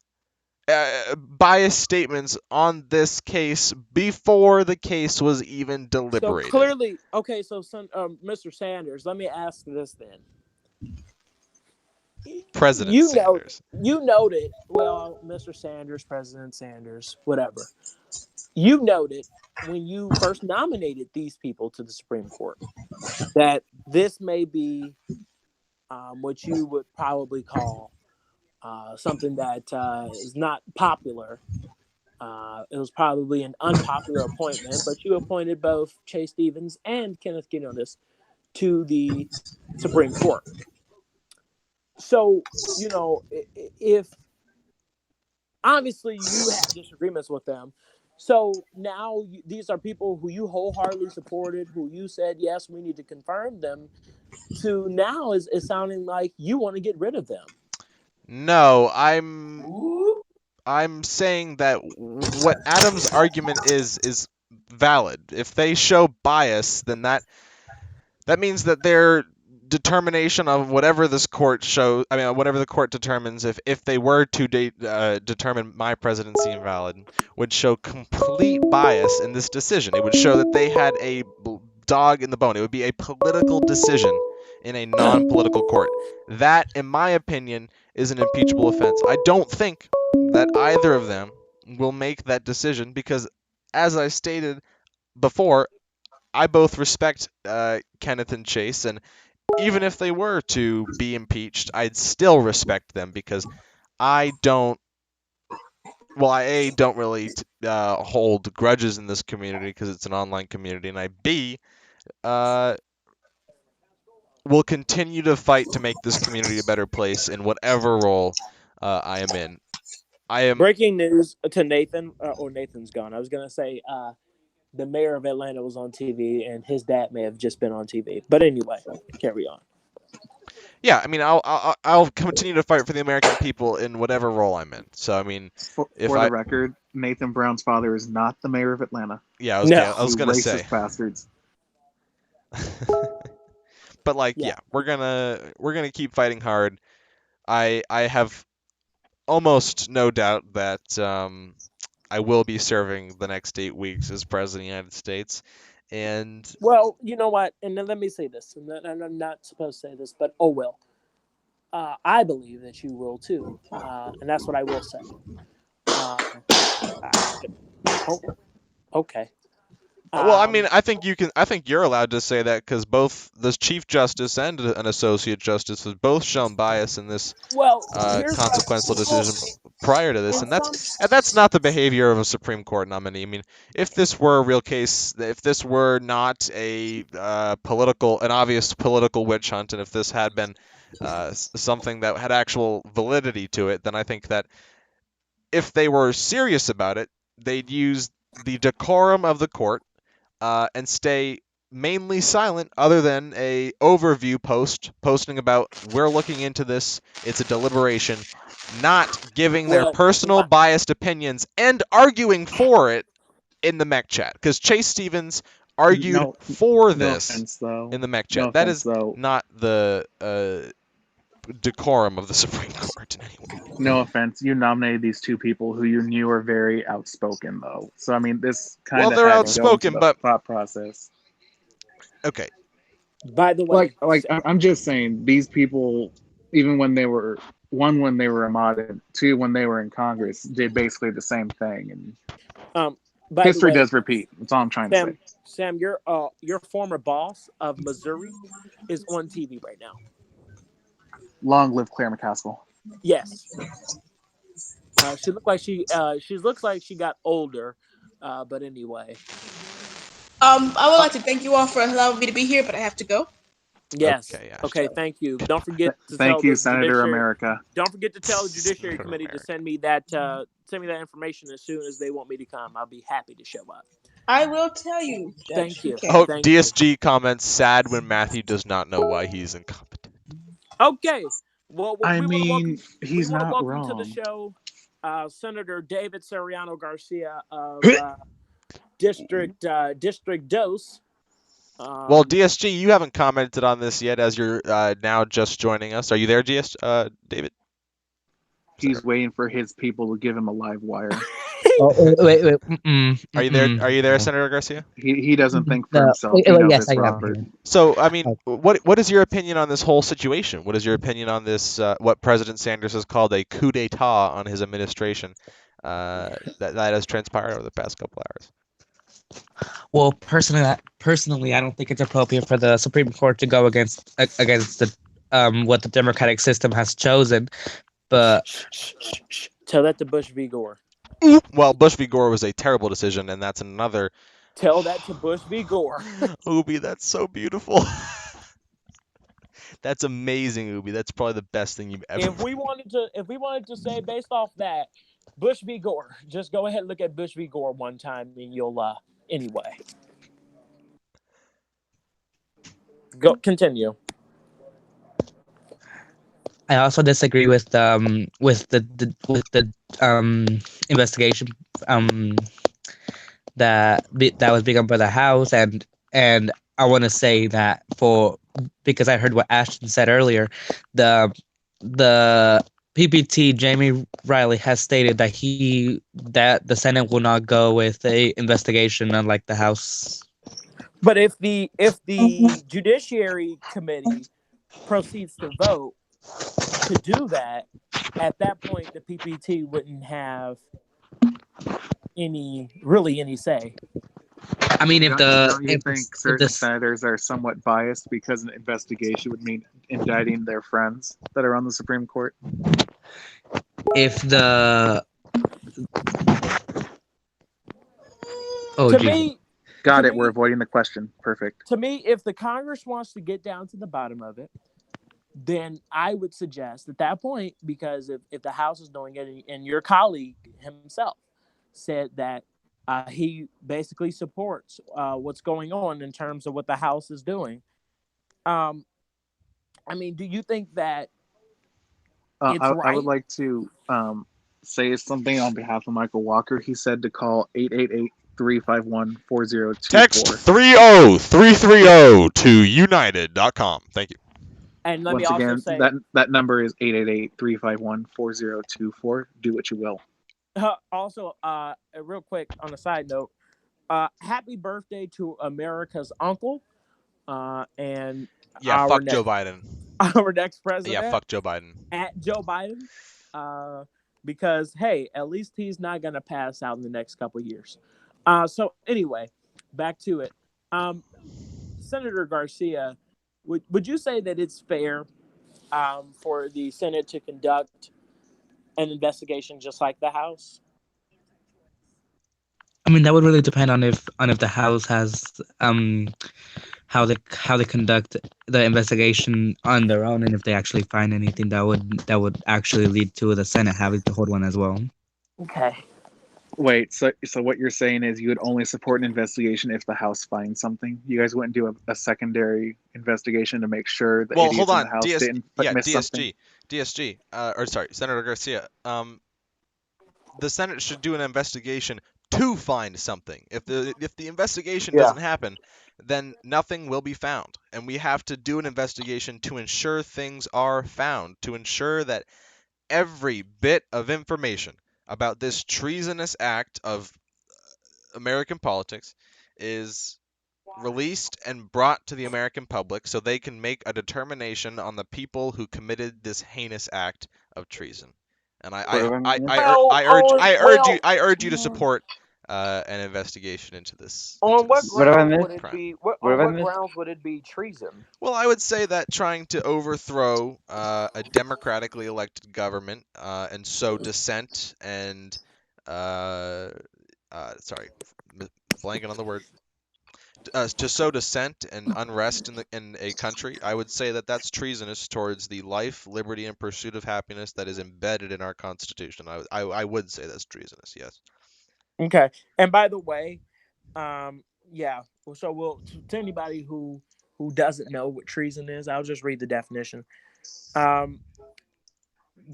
biased statements on this case before the case was even so deliberated. clearly. Okay, so Mr. Sanders, let me ask this then. President Sanders. You noted, well, Mr. Sanders, President Sanders, whatever. You noted when you first nominated these people to the Supreme Court that this may be what you would probably call something that is not popular. It was probably an unpopular appointment, but you appointed both Chase Stevens and Kenneth Quinones to the Supreme Court. So, if obviously you have disagreements with them, so now these are people who you wholeheartedly supported, who you said, yes, we need to confirm them, to now is sounding like you want to get rid of them. No, I'm saying that what Adam's argument is valid. If they show bias, then that means that their determination of whatever this court shows, whatever the court determines, if they were to determine my presidency invalid, would show complete bias in this decision. It would show that they had a dog in the bone. It would be a political decision in a non-political court. That, in my opinion, is an impeachable offense. I don't think that either of them will make that decision because, as I stated before, I both respect Kenneth and Chase, and even if they were to be impeached, I'd still respect them because I don't. Well, I don't really hold grudges in this community because it's an online community, and I will continue to fight to make this community a better place in whatever role I am in. Breaking news to Nathan, or Nathan's gone. I was going to say the mayor of Atlanta was on TV, and his dad may have just been on TV. But anyway, carry on. Yeah, I mean, I'll continue to fight for the American people in whatever role I'm in. So, I mean, For the record, Nathan Brown's father is not the mayor of Atlanta. Yeah, I was You gonna say. racist bastards. But yeah, we're gonna keep fighting hard. I have almost no doubt that I will be serving the next 8 weeks as president of the United States. And well, you know what? And then let me say this, and I'm not supposed to say this, but oh well. I believe that you will too, and that's what I will say. Okay. Well, I mean, I think you're allowed to say that because both the Chief Justice and an Associate Justice have both shown bias in this consequential decision prior to this, and that's not the behavior of a Supreme Court nominee. I mean, if this were a real case, if this were not an obvious political witch hunt, and if this had been something that had actual validity to it, then I think that if they were serious about it, they'd use the decorum of the court and stay mainly silent other than a overview posting about we're looking into this, it's a deliberation, not giving their personal biased opinions and arguing for it in the MEC chat. Because Chase Stevens argued for this in the MEC chat. That is not the decorum of the Supreme Court in any way. No offense, you nominated these two people who you knew are very outspoken, though. So I mean, this kind of they're outspoken, but thought process. Okay. By the way, I'm just saying, these people, even when they were one when they were modded, two when they were in Congress, did basically the same thing, and By the history way, does repeat. That's all I'm trying to say. Sam, your former boss of Missouri is on TV right now. Long live Claire McCaskill. Yes, she looked like she looks like she got older, but anyway. I would Uh, like to thank you all for allowing me to be here, but I have to go. yes. Okay, Okay. Ashton. Thank you. Don't forget to tell Thank you, the Senator judiciary. America. Don't forget to tell the Judiciary Senator Committee to America. send me that information as soon as they want me to come. I'll be happy to show up. I will tell you, Judge. Thank you. Okay. Oh, Thank you. DSG comments sad when Matthew does not know why he's incompetent. Okay. Well, I we want to mean, welcome he's not to the wrong. show Senator David Soriano Garcia of District Dose. Well, DSG, you haven't commented on this yet, as you're now just joining us. Are you there, David? He's waiting for his people to give him a live wire. Oh, wait. Are you there? Are you there, Senator Garcia? He doesn't think for No. himself. You know Yes, this, I am Robert. here. So, I mean, Oh. what is your opinion on this whole situation? What is your opinion on this? What President Sanders has called a coup d'état on his administration that has transpired over the past couple hours? Well, personally, I don't think it's appropriate for the Supreme Court to go against the what the democratic system has chosen. But Tell that to Bush v. Gore. Well, Bush v. Gore was a terrible decision, and that's another. Tell that to Bush v. Gore. Ubi, that's so beautiful. That's amazing, Ubi. That's probably the best thing you've ever. If we wanted to say based off that, Bush v. Gore. Just go ahead and look at Bush v. Gore one time, and you'll anyway. Go continue. I also disagree with the investigation that was begun by the House, and I want to say that because I heard what Ashton said earlier, the PPT Jamie Riley has stated that the Senate will not go with a investigation unlike the House. But if the Judiciary Committee proceeds to vote to do that, at that point the PPT wouldn't have any say. I mean, Don't you think certain senators are somewhat biased because an investigation would mean indicting their friends that are on the Supreme Court? If the Got it. We're avoiding the question. Perfect. To me, if the Congress wants to get down to the bottom of it, then I would suggest at that point, because if the House is doing it, and your colleague himself said that he basically supports what's going on in terms of what the House is doing. I mean, do you think that it's right? I would like to say something on behalf of Michael Walker. He said to call 888-351-4024. Text 30330 to united.com. Thank you. And let Once me also again, say that number is 888-351-4024. Do what you will. Also, real quick on a side note, happy birthday to America's uncle, and fuck Joe Biden. Our next president. Yeah, fuck Joe Biden. At Joe Biden, because hey, at least he's not gonna pass out in the next couple of years. So anyway, back to it. Senator Garcia, would you say that it's fair for the Senate to conduct an investigation just like the House? I mean, that would really depend on if the House has how they conduct the investigation on their own, and if they actually find anything that would actually lead to the Senate having to hold one as well. Okay. Wait, so what you're saying is you would only support an investigation if the House finds something? You guys wouldn't do a secondary investigation to make sure the idiots in the House didn't miss something? DSG, Senator Garcia. The Senate should do an investigation to find something. If the investigation doesn't happen, then nothing will be found. And we have to do an investigation to ensure things are found, to ensure that every bit of information about this treasonous act of American politics is released and brought to the American public so they can make a determination on the people who committed this heinous act of treason. And What do I mean? I urge you to support an investigation into this On what What have I grounds would missed? it crime. be? What have On I what missed? grounds would it be treason? Well, I would say that trying to overthrow a democratically elected government and sow dissent and sorry, blanking on the word. To sow dissent and unrest in a country, I would say that that's treasonous towards the life, liberty, and pursuit of happiness that is embedded in our Constitution. I would say that's treasonous. Yes. Okay. And by the way, yeah. So to anybody who doesn't know what treason is, I'll just read the definition. The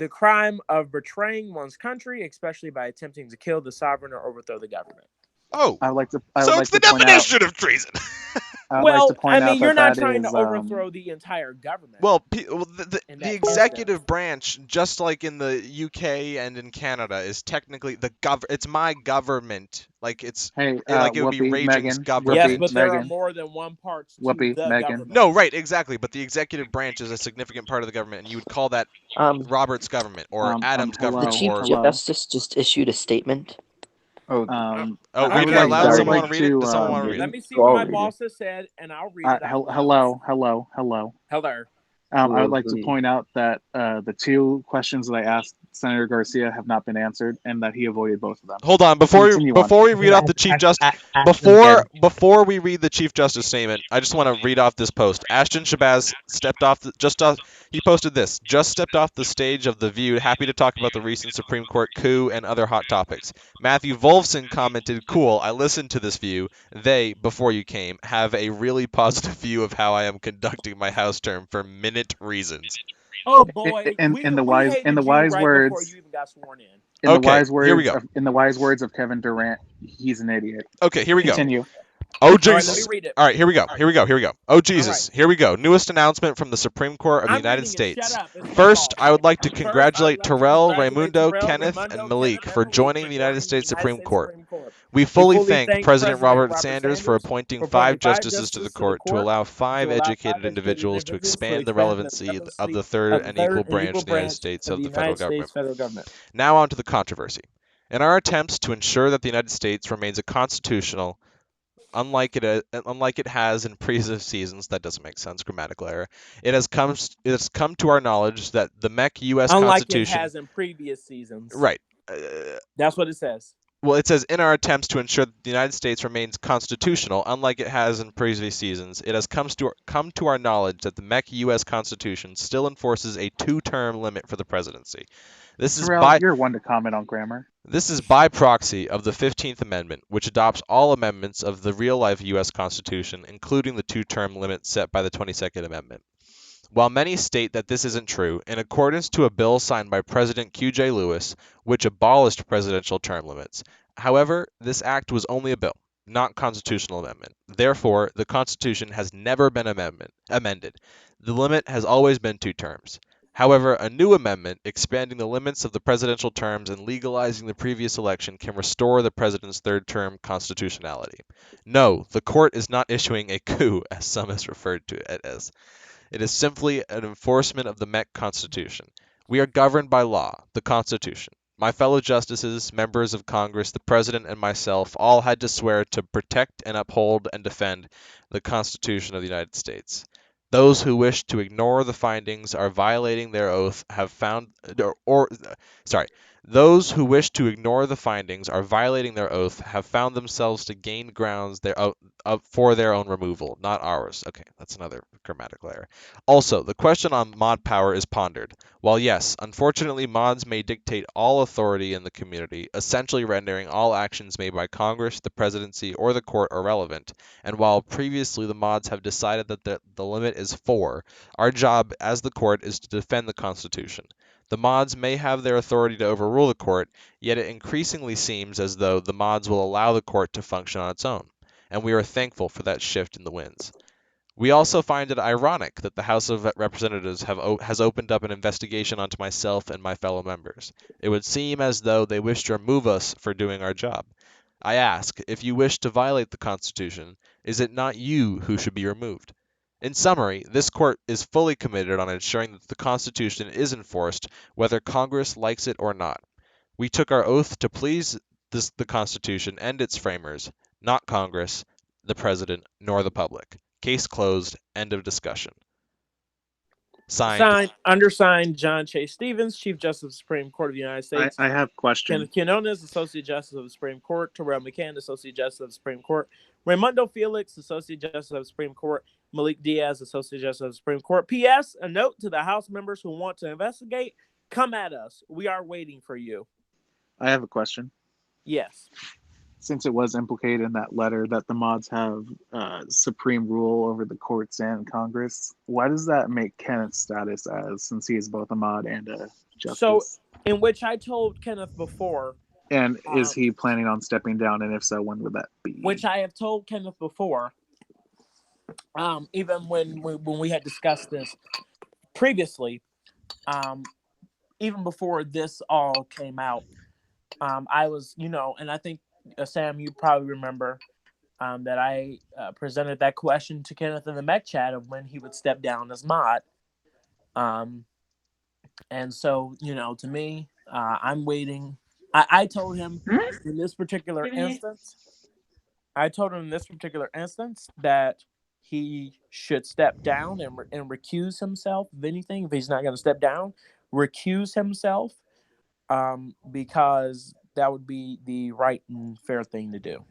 crime of betraying one's country, especially by attempting to kill the sovereign or overthrow the government. Oh, I would like to so it's the point out. definition of treason. I would like to Well, I point mean, out you're not that trying is to overthrow the entire government. Well, in the that executive instance. branch, just like in the UK and in Canada, is technically It's my government. Like it would be Whoopi, Raging's Megan, government. Yes, but there are Megan, more than one parts to Whoopi, the Megan. government. No, right, exactly. But the executive branch is a significant part of the government, and you would call that Robert's government or Adam's hello, government. The Chief or Justice just issued a statement. Oh, I read would it out like, loud. I would Someone like want to read it? to. Does someone want to read Let it? me see Go what on, my read it. boss has said, and I'll read it out loud. hello. Hello. I would like to point out that the two questions that I asked Senator Garcia have not been answered, and that he avoided both of them. Hold on, before we read off the Chief Justice, before we read the Chief Justice statement, I just want to read off this post. Ashton Shabazz he posted this. Just stepped off the stage of The View, happy to talk about the recent Supreme Court coup and other hot topics. Matthew Wolfson commented, cool, I listened to this view. They, before you came, have a really positive view of how I am conducting my House term for minute reasons. Oh boy, in the wise right words before you even got sworn in. Here we go. In the wise words of Kevin Durant, he's an idiot. Okay, here we Continue. go. Oh Jesus! All right, let me read it. All right, here we go. Oh Jesus! Here we go. Newest announcement from the Supreme Court of the United States. First, I would like to congratulate Terrell, Raimundo, Kenneth, and Malik for joining the United States Supreme Court. We fully thank President Robert Sanders for appointing 5 justices to the court to allow 5 educated individuals to expand the relevancy of the third and equal branch of the United States of the federal government. Now on to the controversy. In our attempts to ensure that the United States remains a constitutional, unlike it has in previous seasons, that doesn't make sense, grammatical error. It has come to our knowledge that the MEC U.S. Constitution, unlike it has in previous seasons. Right. That's what it says. Well, it says, in our attempts to ensure that the United States remains constitutional, unlike it has in previous seasons, it has come to our knowledge that the MEC U.S. Constitution still enforces a 2-term limit for the presidency. You're one to comment on grammar. This is by proxy of the 15th Amendment, which adopts all amendments of the real-life U.S. Constitution, including the 2-term limit set by the 22nd Amendment. While many state that this isn't true, in accordance to a bill signed by President Q.J. Lewis, which abolished presidential term limits. However, this act was only a bill, not constitutional amendment. Therefore, the Constitution has never been amended. The limit has always been 2 terms. However, a new amendment expanding the limits of the presidential terms and legalizing the previous election can restore the president's 3rd term constitutionality. No, the court is not issuing a coup, as some has referred to it as. It is simply an enforcement of the MEC Constitution. We are governed by law, the Constitution. My fellow justices, members of Congress, the President, and myself all had to swear to protect and uphold and defend the Constitution of the United States. Those who wish to ignore the findings are violating their oath Those who wish to ignore the findings are violating their oath have found themselves to gain grounds for their own removal, not ours. Okay, that's another grammatical error. Also, the question on mod power is pondered. While yes, unfortunately mods may dictate all authority in the community, essentially rendering all actions made by Congress, the presidency, or the court irrelevant, and while previously the mods have decided that the limit is 4, our job as the court is to defend the Constitution. The mods may have their authority to overrule the court, yet it increasingly seems as though the mods will allow the court to function on its own, and we are thankful for that shift in the winds. We also find it ironic that the House of Representatives has opened up an investigation onto myself and my fellow members. It would seem as though they wish to remove us for doing our job. I ask, if you wish to violate the Constitution, is it not you who should be removed? In summary, this court is fully committed on ensuring that the Constitution is enforced, whether Congress likes it or not. We took our oath to please the Constitution and its framers, not Congress, the President, nor the public. Case closed. End of discussion. Signed. Undersigned, John Chase Stevens, Chief Justice of the Supreme Court of the United States. I have a question. Kenneth Quinones, Associate Justice of the Supreme Court. Terrell McCann, Associate Justice of the Supreme Court. Raimundo Felix, Associate Justice of the Supreme Court. Malik Diaz, Associate Justice of the Supreme Court. P.S. A note to the House members who want to investigate, come at us. We are waiting for you. I have a question. Yes. Since it was implicated in that letter that the mods have supreme rule over the courts and Congress, why does that make Kenneth's status as, since he is both a mod and a justice? So, in which I told Kenneth before. And is he planning on stepping down? And if so, when would that be? Which I have told Kenneth before, even when we had discussed this previously, even before this all came out, I was, and I think, Sam, you probably remember that I presented that question to Kenneth in the MEC chat of when he would step down as mod. And so, to me, I'm waiting. I told him in this particular instance, that he should step down and recuse himself, if anything. If he's not going to step down, recuse himself, because that would be the right and fair thing to do.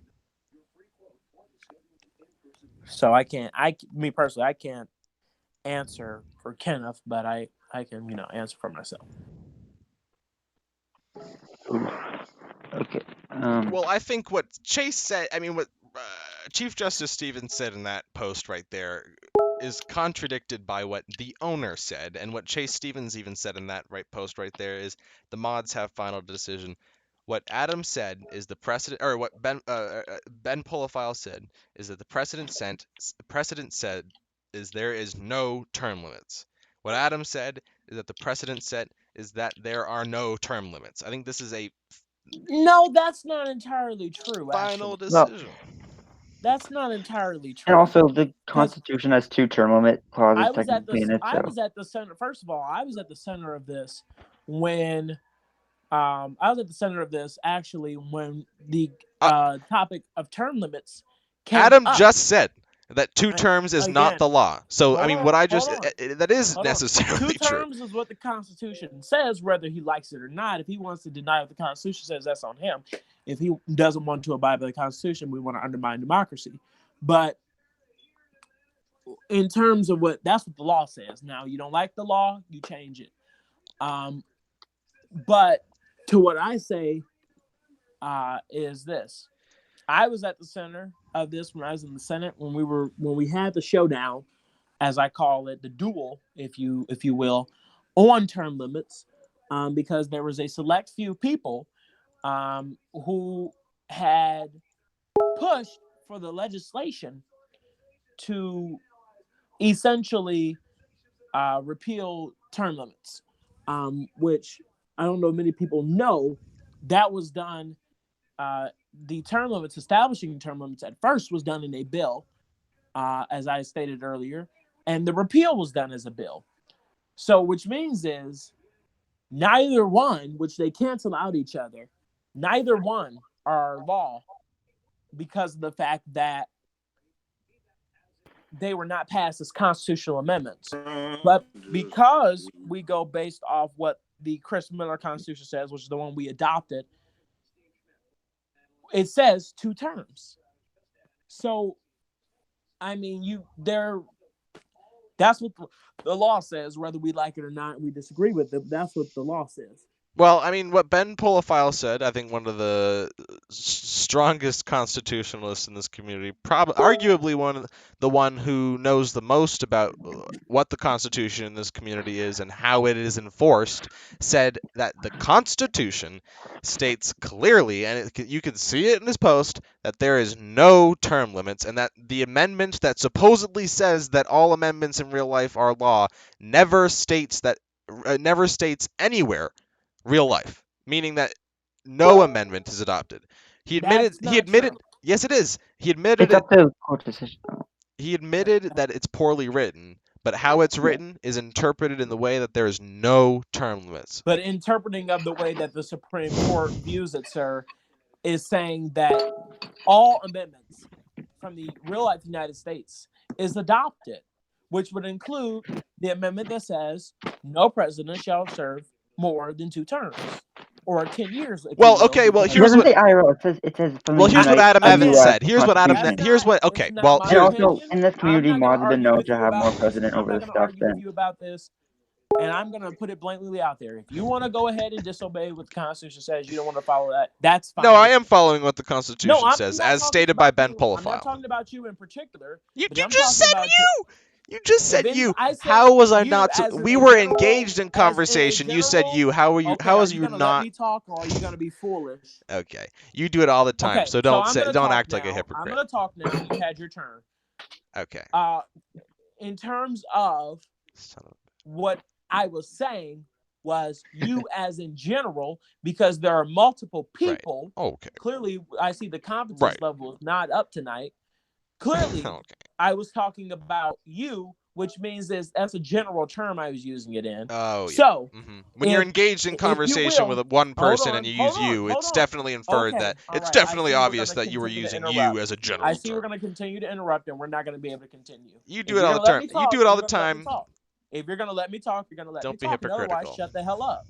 So me personally, I can't answer for Kenneth, but I can, answer for myself. Okay. Well, I think what Chase said, what Chief Justice Stevens said in that post right there is contradicted by what the owner said, and what Chase Stevens even said in that post right there is the mods have final decision. What Adam said is the precedent, or what Ben Polifile said is that the precedent said is there is no term limits. What Adam said is that the precedent set is that there are no term limits. I think this is a no, that's not entirely true. Final actually. decision. That's not entirely true. And also, the Constitution has 2 term limit clauses technically in it. I was at the center. First of all, I was at the center of this when I was at the center of this actually when the topic of term limits came Adam up. just said that 2 terms is not the law. So that is necessarily 2 terms is what the Constitution says, whether he likes it or not. If he wants to deny what the Constitution says, that's on him. If he doesn't want to abide by the Constitution, we want to undermine democracy. But in terms of that's what the law says. Now, you don't like the law, you change it. But to what I say is this. I was at the center of this when I was in the Senate, when we had the showdown, as I call it, the duel, if you will, on term limits, because there was a select few people who had pushed for the legislation to essentially repeal term limits, which I don't know many people know. That was done. The term limits, establishing term limits at first was done in a bill, as I stated earlier, and the repeal was done as a bill. So, which means is neither one, which they cancel out each other, neither one are law because of the fact that they were not passed as constitutional amendments. But because we go based off what the Chris Miller Constitution says, which is the one we adopted, it says 2 terms. So, I mean, that's what the law says, whether we like it or not, we disagree with it. That's what the law says. Well, I mean, what Ben Polifile said, I think one of the strongest constitutionalists in this community, arguably the one who knows the most about what the Constitution in this community is and how it is enforced, said that the Constitution states clearly, and you can see it in his post, that there is no term limits, and that the amendment that supposedly says that all amendments in real life are law never states anywhere real life, meaning that no amendment is adopted. He admitted. True. Yes, it is. He admitted it's up to court decision. He admitted that it's poorly written, but how it's written is interpreted in the way that there is no term limits. But interpreting of the way that the Supreme Court views it, sir, is saying that all amendments from the real life United States is adopted, which would include the amendment that says no president shall serve more than 2 terms or 10 years. Well, okay, well, It here's doesn't what say IRL. It says from the well, here's what United Adam from the Evans U.S. said. Here's what Adam Constitution. here's what It's okay. not Well, my And here's also, opinion. in this I'm community, not going to mods have been argue known with to you have more about this. precedent I'm over not this going to stuff argue with than. you about this. And I'm going to put it blatantly out there. If you want to go ahead and disobey what the Constitution says, you don't want to follow that, that's fine. No, I am following what the No, Constitution I'm says, not as talking stated by about Ben you. I'm not Polifile. talking about you in particular. You But I'm just talking said about you. You just if said any, you. I said How was I you not? as in We a were general, engaged in as in a conversation. You said general. you. How are you? Okay, How are was you you going to let not? me talk, or are you going to be foolish? Okay, you do it all the time, Okay, so so I'm going to don't talk act like a now. I'm hypocrite. going to talk now. You had your turn. Okay. In terms of what I was saying was you as in general, because there are multiple people. Right. Okay. Clearly, I see the competence Right. level is not up tonight. Clearly, Okay. I was talking about you, which means that's a general term I was using it in. Oh, yeah. So, when you're engaged in conversation with one person and you use you, it's definitely inferred that it's definitely obvious that you were using you as a general I see we're term. going to continue to interrupt, and we're not going to be able to continue. You do it all the time. You do it all the time. If you're going to let me talk, you're going to let me Don't be talk. And otherwise, hypocritical. shut the hell up.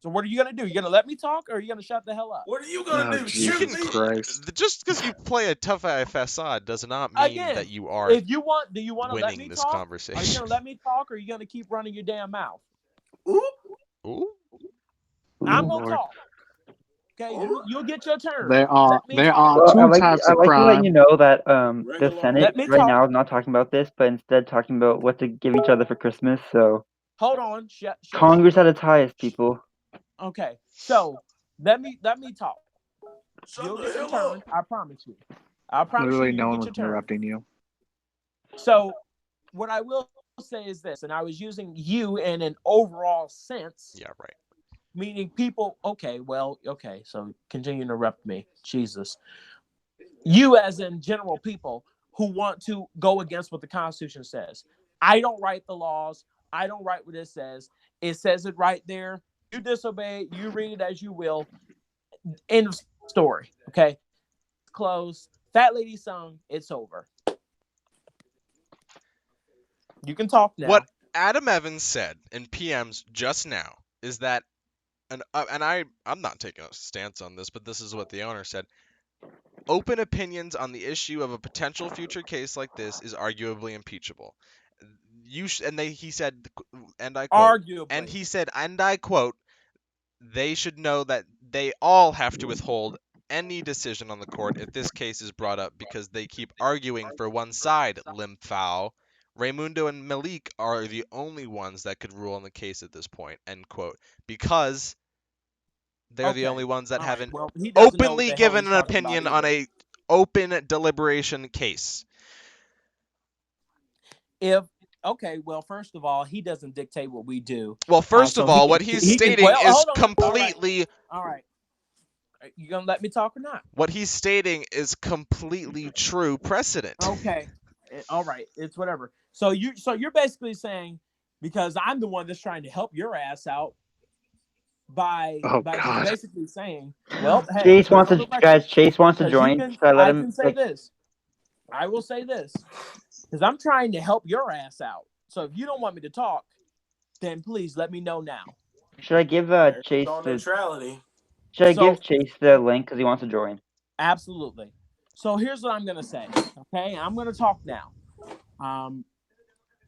So what are you going to do? You're going to let me talk, or are you going to shut the hell up? What are you going to do? Jesus Christ. Just because you play a tough facade does not mean Again, that you are if you want, do you want to let winning me this talk? conversation. Are you going to let me talk, or are you going to keep running your damn mouth? Ooh. Ooh. I'm going to talk. Okay, you'll get your turn. There are Let me there talk. are two I'd types like of to let you crime. know that the Regular. Senate Let me right talk. now is not talking about this, but instead talking about what to give each other for Christmas. So Hold on. Shut. Congress at its highest, people. Okay, so let me talk. Shut You'll the get your hell turn. up. I promise you. I promise Literally, you'll no one get was your turn. interrupting you. So what I will say is this, and I was using you in an overall sense. Yeah, right. Meaning people, okay, so continue to interrupt me. Jesus. You as in general people who want to go against what the Constitution says. I don't write the laws. I don't write what it says. It says it right there. You disobey it. You read it as you will. End of story. Okay. Close. Fat lady sung. It's over. You can talk now. What Adam Evans said in PMs just now is that, and I'm not taking a stance on this, but this is what the owner said. Open opinions on the issue of a potential future case like this is arguably impeachable. He said, and I quote, arguably. and he said, and I quote, they should know that they all have to withhold any decision on the court if this case is brought up because they keep arguing for one side, Limfao. Raimundo and Malik are the only ones that could rule on the case at this point, end quote. Because they're the only ones that haven't openly given an opinion on a open deliberation case. First of all, he doesn't dictate what we do. Well, first of all, what he's stating is completely. All right. You gonna let me talk or not? What he's stating is completely true precedent. Okay. All right. It's whatever. So you're basically saying, because I'm the one that's trying to help your ass out by basically saying, well, hey, Chase wants to join. I can say this. I will say this, because I'm trying to help your ass out. So if you don't want me to talk, then please let me know now. Should I give Chase neutrality? Should I give Chase the link because he wants to join? Absolutely. So here's what I'm gonna say. Okay, I'm gonna talk now.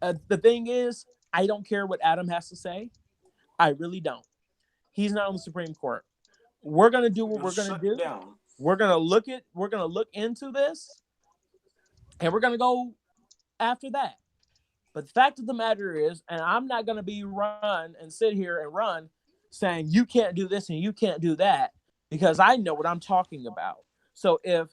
The thing is, I don't care what Adam has to say. I really don't. He's not on the Supreme Court. We're gonna do what we're gonna do. We're gonna look into this, and we're gonna go after that. But the fact of the matter is, and I'm not gonna be run and sit here and run saying you can't do this and you can't do that, because I know what I'm talking about. So if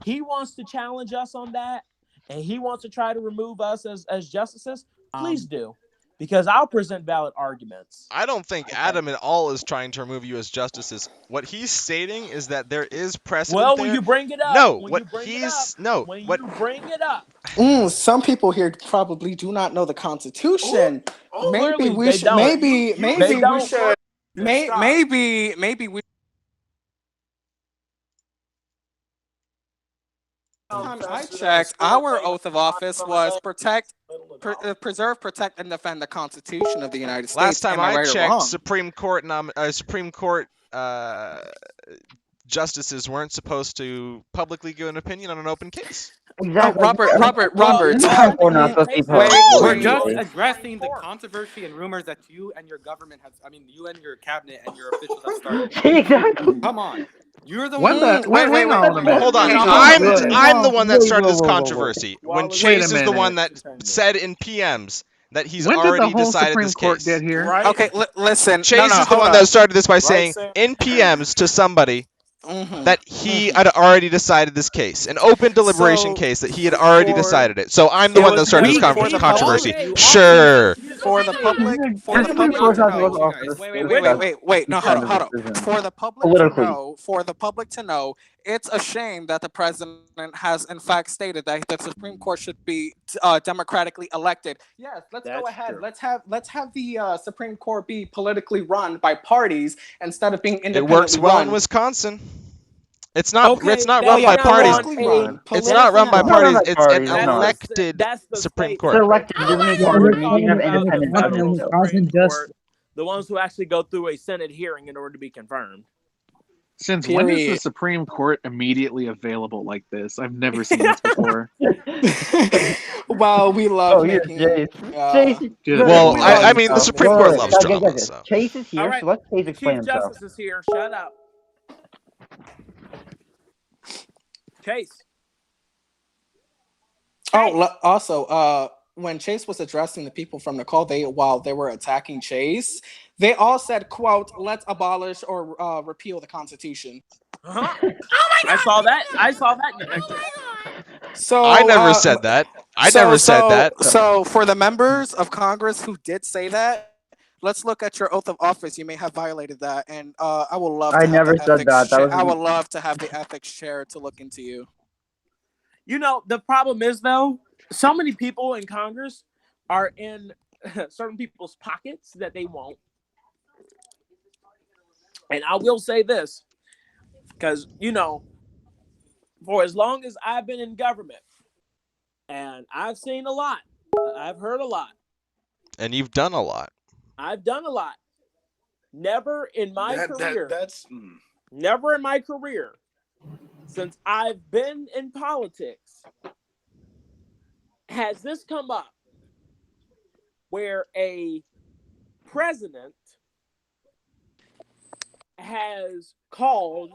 he wants to challenge us on that, and he wants to try to remove us as justices, please do. because I'll present valid arguments. I don't think Adam at all is trying to remove you as justices. What he's stating is that there is precedent Well, there. when you bring it up, No, when what you bring it he's up, no, when what you bring it up, Some people here probably do not know the Constitution. Maybe clearly we they should. don't. Maybe They we don't. should. Stop. Maybe we. Time I checked, our oath of office was preserve, protect, and defend the Constitution of the United States. last time Am I right or wrong? checked, Supreme Court justices weren't supposed to publicly give an opinion on an open case. Exactly. Robert. We're not supposed to be public. We're Wait, just wait. addressing the controversy and rumors that you and your government have. I mean, you and your cabinet and your officials have started. Exactly. Come on, you're the What one. the? Wait, hang on a minute. Hold on, Hang I'm the one that started this Whoa. controversy. When Chase is the one that said in PMs that he's When did already the whole decided Supreme this Court case. get here? Right? Okay, listen. Chase is the one that started this by saying Sam? in PMs to somebody Mhm. that he had already decided this case, an open deliberation So, case that he had already for- decided it. So I'm the It one was that started this never for the controversy. public. Sure. For the public The to Supreme Court's know. not supposed to offer Wait. No, hold on. decision. For the public Politically. to know, it's a shame that the president has in fact stated that the Supreme Court should be democratically elected. Yes, let's go ahead. true. Let's have the Supreme Court be politically run by parties instead of being It independently works well run. in Wisconsin. It's not. Okay, it's not that's run by not parties. on a- It's not run by It's not run parties. by It's an parties, no. elected That's the Supreme state. Court. It's elected. It doesn't mean We're Congress. talking You have about the independent federal judges. Supreme just- Court, the ones who actually go through a Senate hearing in order to be confirmed. Since when is the Period. Supreme Court immediately available like this? I've never seen this before. Well, we love Oh, here's making. Chase. Chase. Good Well, lord. I mean, the Supreme Wait, Court wait, loves guys, drama. guys. So. Chase is here, All right. so let Chase explain Chief himself. Justice is here. Shut up. Chase. Also, when Chase was addressing the people from the call, while they were attacking Chase, they all said, "quote Let's abolish or repeal the Constitution." Uh-huh. I saw that. I saw that in the picture. So I never said that. I never said that. So for the members of Congress who did say that, let's look at your oath of office. You may have violated that, and I will love. I to have never the said ethics that. That chair- was- I would love to have the ethics chair to look into you. You know, the problem is, though, so many people in Congress are in certain people's pockets that they won't. And I will say this, because, you know, for as long as I've been in government, and I've seen a lot, I've heard a lot, And you've done a lot. I've done a lot. Never in my career, That's never in my career, since I've been in politics, has this come up where a president has called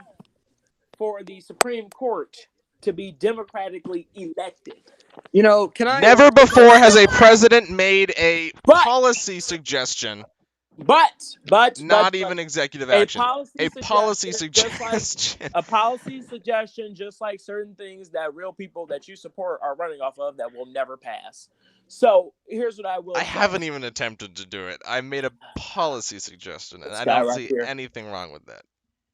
for the Supreme Court to be democratically elected. You know, can I? Never before has a president made a policy suggestion. But Not even executive action. A policy suggestion. A policy suggestion, just like certain things that real people that you support are running off of that will never pass. So here's what I will I say. haven't even attempted to do it. I made a policy suggestion, and This I guy don't right see here. anything wrong with that.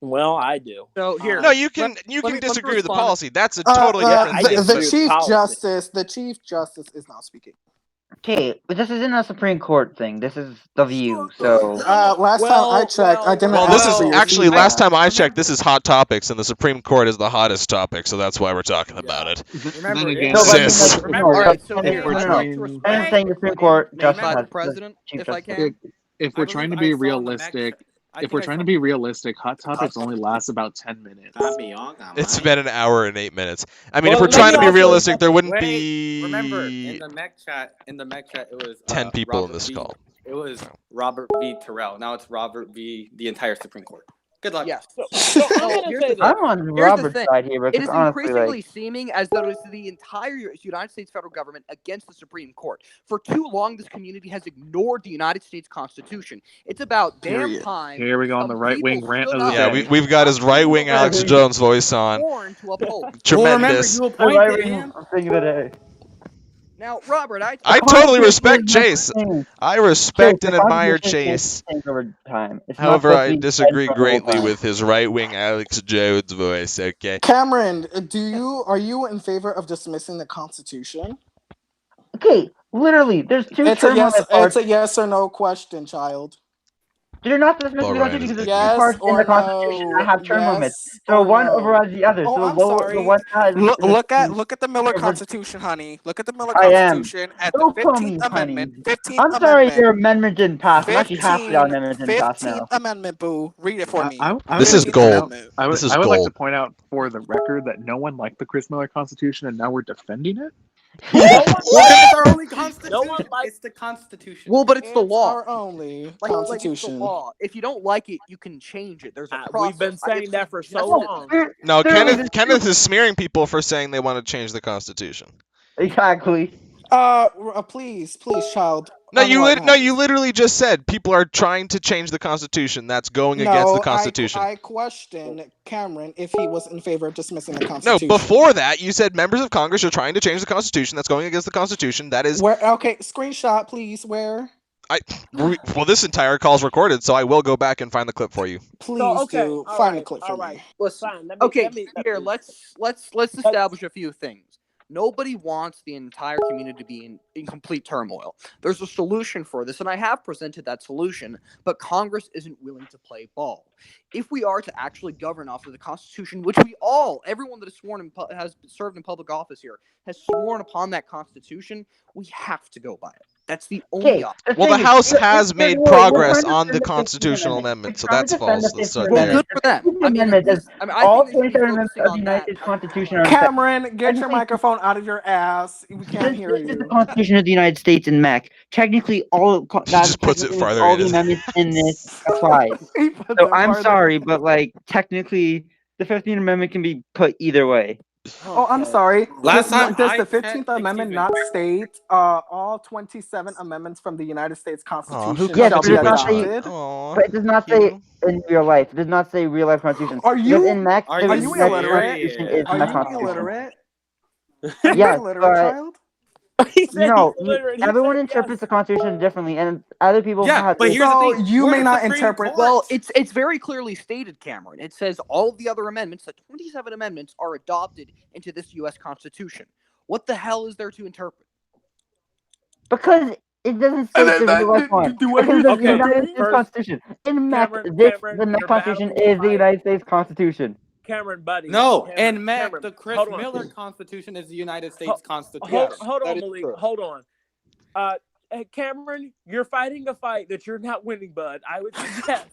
Well, I do. So here, No, you can let me disagree with the respond. policy. That's a totally different thing. The but- Chief Justice is not speaking. Okay, but this isn't a Supreme Court thing. This is the view. So Last time I checked, I didn't. Well, this ask is for your actually feedback. last time I checked. This is hot topics, and the Supreme Court is the hottest topic, so that's why we're talking about it. Then again, No, but I mean, Sis. like, Remember, no, alright, but so if here, we're I'd trying- like to I'm respect saying the Supreme Court name justice as has the president, Chief if I Justice. can. if we're trying to be realistic, Hot Topics only lasts about 10 minutes. It's been an hour and 8 minutes. I mean, Well, if we're let trying me to be also- realistic, there wouldn't Wait, be remember in the MEC chat, it was 10 people in Robert this V. call. It was Robert V. Terrell. Now it's Robert V. The entire Supreme Court. Good luck. Yes. So I'm gonna here's say the this. I'm on Here's the Robert's thing. side here It because is honestly, increasingly like, seeming as though it's the entire United States federal government against the Supreme Court. For too long, this community has ignored the United States Constitution. It's about damn time. Here we go on the right wing rant of the Yeah, day. we've got his right-wing Alex Jones voice on. Sworn to uphold. Tremendous. I'm thinking of the day. Now, Robert, I The totally Constitution respect is meant to Chase. change. I Chase, respect the and admire Constitution is meant Chase. to change over time. It's not However, supposed to I be disagree dead for the whole greatly time. with his right-wing Alex Jones voice. Okay. Cameron, are you in favor of dismissing the Constitution? Okay, literally, there's two It's a term limit yes. It's parts. a yes or no question, child. You're not dismissing the Alright, Constitution because there's two Yes parts in or the Constitution that no. have term limits. Yes So or one no. overrides the other. Oh, So I'm the sorry. one has Look at the Miller Constitution, honey. Look at the Miller I am. Constitution at the Don't call 15th me honey. Amendment. 15th I'm sorry Amendment. your amendment didn't pass. I'm actually happy that 15, amendment didn't pass 15th now. Amendment, boo. Read it for me. I This would is like to point out- gold. I would, This is I would like gold. to point out for the record that no one liked the Chris Miller Constitution, and now we're defending it. Well, it's our only constitution. No one likes It's the Constitution. Well, but it's the law. Our only Like it's the Constitution. law. If you don't like it, you can change it. There's a process. We've been saying It's that for so suggested. long. No, There- Kenneth is smearing people for saying they want to change the Constitution. Exactly. Please, child. No, you unlike you literally just said people are trying to change the Constitution. That's going against the Constitution. I questioned Cameron if he was in favor of dismissing the No, Constitution. before that, you said members of Congress are trying to change the Constitution. That's going against the Constitution. That is. Okay, screenshot, please. Where? Well, this entire call's recorded, so I will go back and find the clip for you. Please okay, do all find right, the clip all for right. me. Listen, Fine, let me- okay, let me- here, let's establish a few things. Nobody wants the entire community to be in complete turmoil. There's a solution for this, and I have presented that solution, but Congress isn't willing to play ball. If we are to actually govern off of the Constitution, which everyone that has served in public office here, has sworn upon that Constitution, we have to go by it. That's the only option. Well, the House has made progress on the constitutional amendment, so that's false. Let's start Well, there. good for them. I mean, all I think they should be 27 amendments focusing of the on United that. States Constitution are Cameron, get your microphone out of your ass. We can't hear This is the you. Constitution of the United States in MEC. Technically, all just puts it farther all in, the isn't amendments in this apply. So I'm sorry, but like technically, the 15th Amendment can be put either way. Oh, I'm sorry. Last time does I the checked- 15th Amendment excuse not me. state all 27 amendments from the United States Constitution Yes, shall but be it does not say. adopted? But it does not say in real life. It does not say real life Constitution. Are Because you- in MEC, Are the you MEC illiterate? Constitution is Are the you Constitution. illiterate? Yes, illiterate, but child? He said no, he's illiterate. He everyone said interprets the Constitution differently, and other people Yeah, have. but here's the thing. you we're may the not Supreme interpret- Court. Well, it's very clearly stated, Cameron. It says all of the other amendments, the 27 amendments, are adopted into this U.S. Constitution. What the hell is there to interpret? Because it doesn't say the real life one. Because the Okay, United States first- Constitution. In MEC, Cameron, the MEC you're Constitution battling is the my- United States Constitution. Cameron, buddy. No, Cameron, and MEC, Cameron, the Chris hold on. Miller Constitution is the United States Constitution. Hold That on, is Malik. true. Hold on. Hey, Cameron, you're fighting a fight that you're not winning, bud. I would suggest.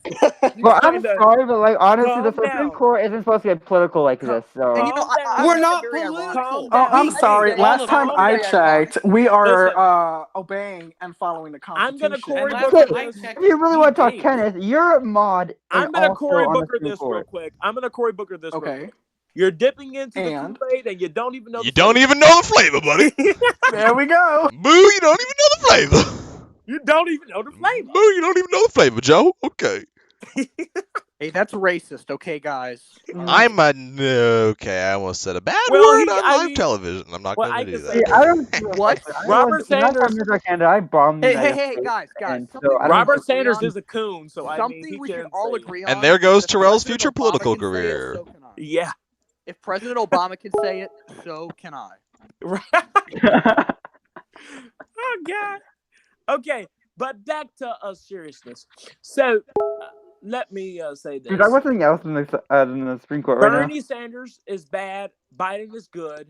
Well, I'm kinda sorry, but like honestly, the calm Supreme down. Court isn't supposed to get political like this. So And you know, I We're find not it very ironic. political. Oh, I'm We sorry. hate Last all of time it. I checked, we are Listen. obeying and following the I'm Constitution. gonna Cory last Booker time I this. checked, if you really we want to talk hate. Kenneth, you're a mod. And I'm gonna also Cory on the Booker Supreme this real Court. quick. I'm gonna Cory Booker this real Okay. quick. You're dipping into And? the Kool-Aid and you don't even know. You don't even know the flavor, buddy. There we go. Boo, you don't even know the flavor. You don't even know the flavor. Boo, you don't even know the flavor, Joe. Okay. Hey, that's racist, okay, guys? I'm a okay. I almost said a bad Well, word he- on I live mean- television. I'm not Well, going I to do can that. say See, I don't. What? Robert Sanders. Canada, I bombed. the Hey, United hey, hey, States, guys, and something so I don't Robert think- Sanders on- is a coon, so I mean, Something he we can should all say- agree on. And there goes if Terrell's President future Obama political can say it, career. so can I. Yeah. If President Obama can say it, so can I. Oh God. Okay, but back to seriousness. So let me say this. Dude, I want something else in the Supreme Court right Bernie Sanders is bad. Biden is good.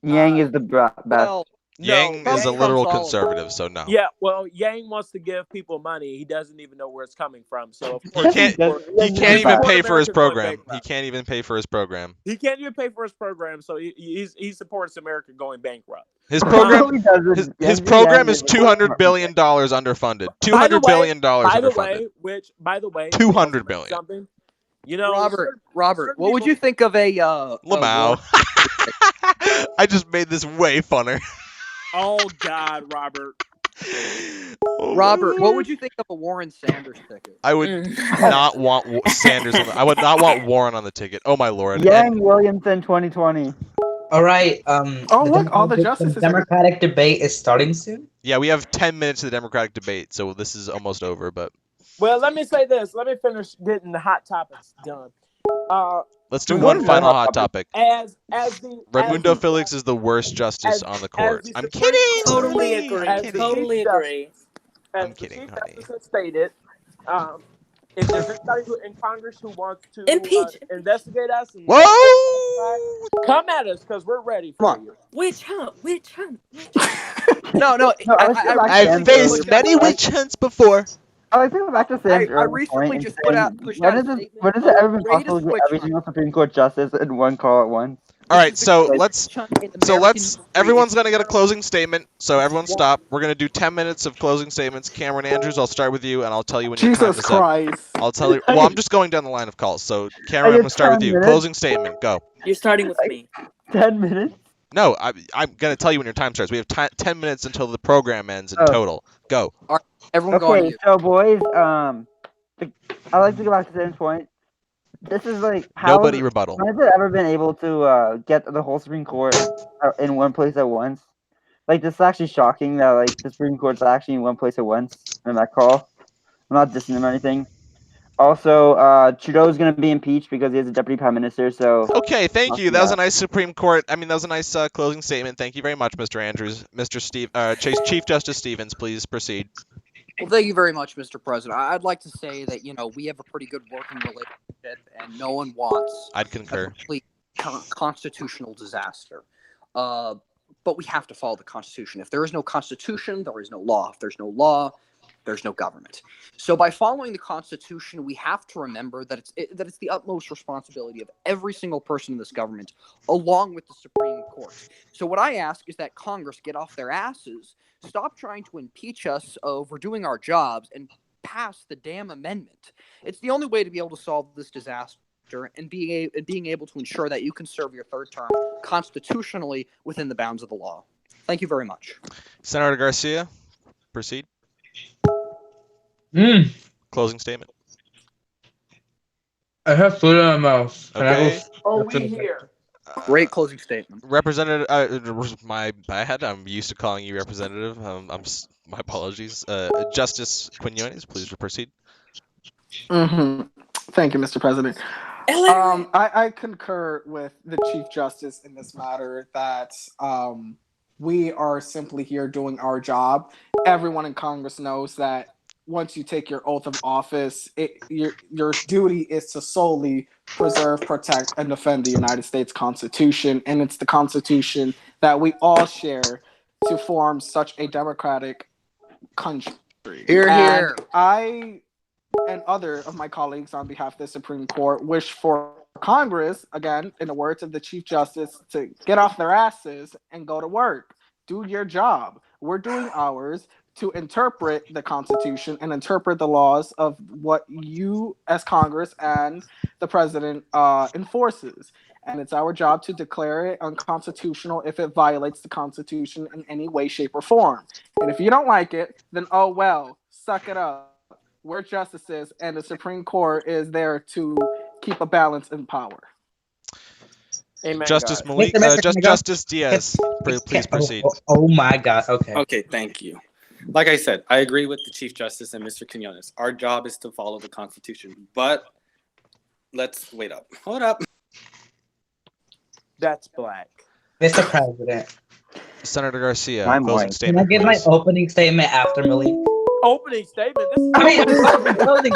now. Yang is the best. Well, Yang No, is a Yang literal Trump's all- conservative, so no. Yeah, well, Yang wants to give people money. He doesn't even know where it's coming from. So of He course, can't. He he's can't even support pay for his America going program. He bankrupt. can't even pay for his program. He can't even pay for his program, so he supports America going bankrupt. His No, program. he doesn't. His Yang program is is $200 billion underfunded. By the $200 billion By the underfunded. way, by the way, 200 billion. Something. You know, Robert, certain what would people- you think of a Lamau. I just made this way funner. Oh God, Robert. Oh, Robert, my what Lord. would you think of a Warren Sanders ticket? I would not want Sanders. I would not want Warren on the ticket. Oh my lord. Yang Williamson 2020. All right. Oh, look, all the The justices are. Democratic debate is starting soon. Yeah, we have 10 minutes of the Democratic debate, so this is almost over. But Well, let me say this. Let me finish getting the hot topics done. let's do What one is final that hot topic? topic. As Raimundo Felix is the worst justice on the court. the I'm Supreme kidding, Court- Totally honey. agree. I'm as the kidding. Totally Chief agree. Justice, as I'm the kidding, Chief honey. Justice has stated, if there's anybody in Congress who wants to Impeach. investigate us and Whoa! come at us because we're ready Come for on. you. Witch hunt. Witch hunt. Witch hunt. No, No, let's go back to I've Sam's faced earlier many point. witch hunts before. I like to go back to Sam's I earlier recently point and just saying, pushed out a statement when has it of the ever been possible greatest to get witch every hunt. single Supreme Court justice in one call at once? All This right, is the so greatest let's witch hunt in American history. everyone's It's gonna get a literally closing statement. So everyone one. stop. We're gonna do 10 minutes of closing statements. Cameron Andrews, I'll start with you, and I'll tell you when your time Jesus is up. Christ. I'll tell you. Well, I'm just going down the line of calls. So I Cameron, I'm get gonna start with 10 you. minutes. Closing statement. Go. You're starting with me. 10 minutes? No, I'm gonna tell you when your time starts. We have 10 minutes until the program ends in Oh. total. Go. All right, everyone go on Okay, mute. so boys, I like to go back to Sam's point. This is like Nobody rebuttal. when has it ever been able to get the whole Supreme Court in one place at once? Like, this is actually shocking that like the Supreme Court's actually in one place at once in that call. I'm not dissing them or anything. Also, Trudeau's gonna be impeached because he is a deputy prime minister. So Okay, thank fuck you. That was yeah. a nice Supreme Court. I mean, that was a nice closing statement. Thank you very much, Mr. Andrews. Mr. Chief Justice Stevens, please proceed. Well, thank you very much, Mr. President. I'd like to say that we have a pretty good working relationship, and no one wants I'd a concur. complete constitutional disaster. But we have to follow the Constitution. If there is no Constitution, there is no law. If there's no law, there's no government. So by following the Constitution, we have to remember that it's the utmost responsibility of every single person in this government, along with the Supreme Court. So what I ask is that Congress get off their asses, stop trying to impeach us over doing our jobs, and pass the damn amendment. It's the only way to be able to solve this disaster and being able to ensure that you can serve your third term constitutionally within the bounds of the law. Thank you very much. Senator Garcia, proceed. Closing statement. I have food in my mouth. Can I Okay. go? We here. Great closing statement. Representative, my bad. I'm used to calling you representative. My apologies. Justice Quinones, please proceed. Mm-hmm. Thank you, Mr. President. I concur with the Chief Justice in this matter that we are simply here doing our job. Everyone in Congress knows that once you take your oath of office, your duty is to solely preserve, protect, and defend the United States Constitution. And it's the Constitution that we all share to form such a democratic country. Hear, hear. And I and other of my colleagues on behalf of the Supreme Court wish for Congress, again, in the words of the Chief Justice, to get off their asses and go to work. Do your job. We're doing ours to interpret the Constitution and interpret the laws of what you as Congress and the President enforces. And it's our job to declare it unconstitutional if it violates the Constitution in any way, shape, or form. And if you don't like it, then oh well, suck it up. We're justices, and the Supreme Court is there to keep a balance in power. Amen, Justice guys. Malik, Justice Diaz, please proceed. Oh my God. Okay. Okay, thank you. Like I said, I agree with the Chief Justice and Mr. Quinones. Our job is to follow the Constitution, but let's wait up. Hold up. That's black. Mr. President, Senator Garcia, I'm closing white. statement. can I give my please. opening statement after Malik? Opening statement. This is I mean, closing.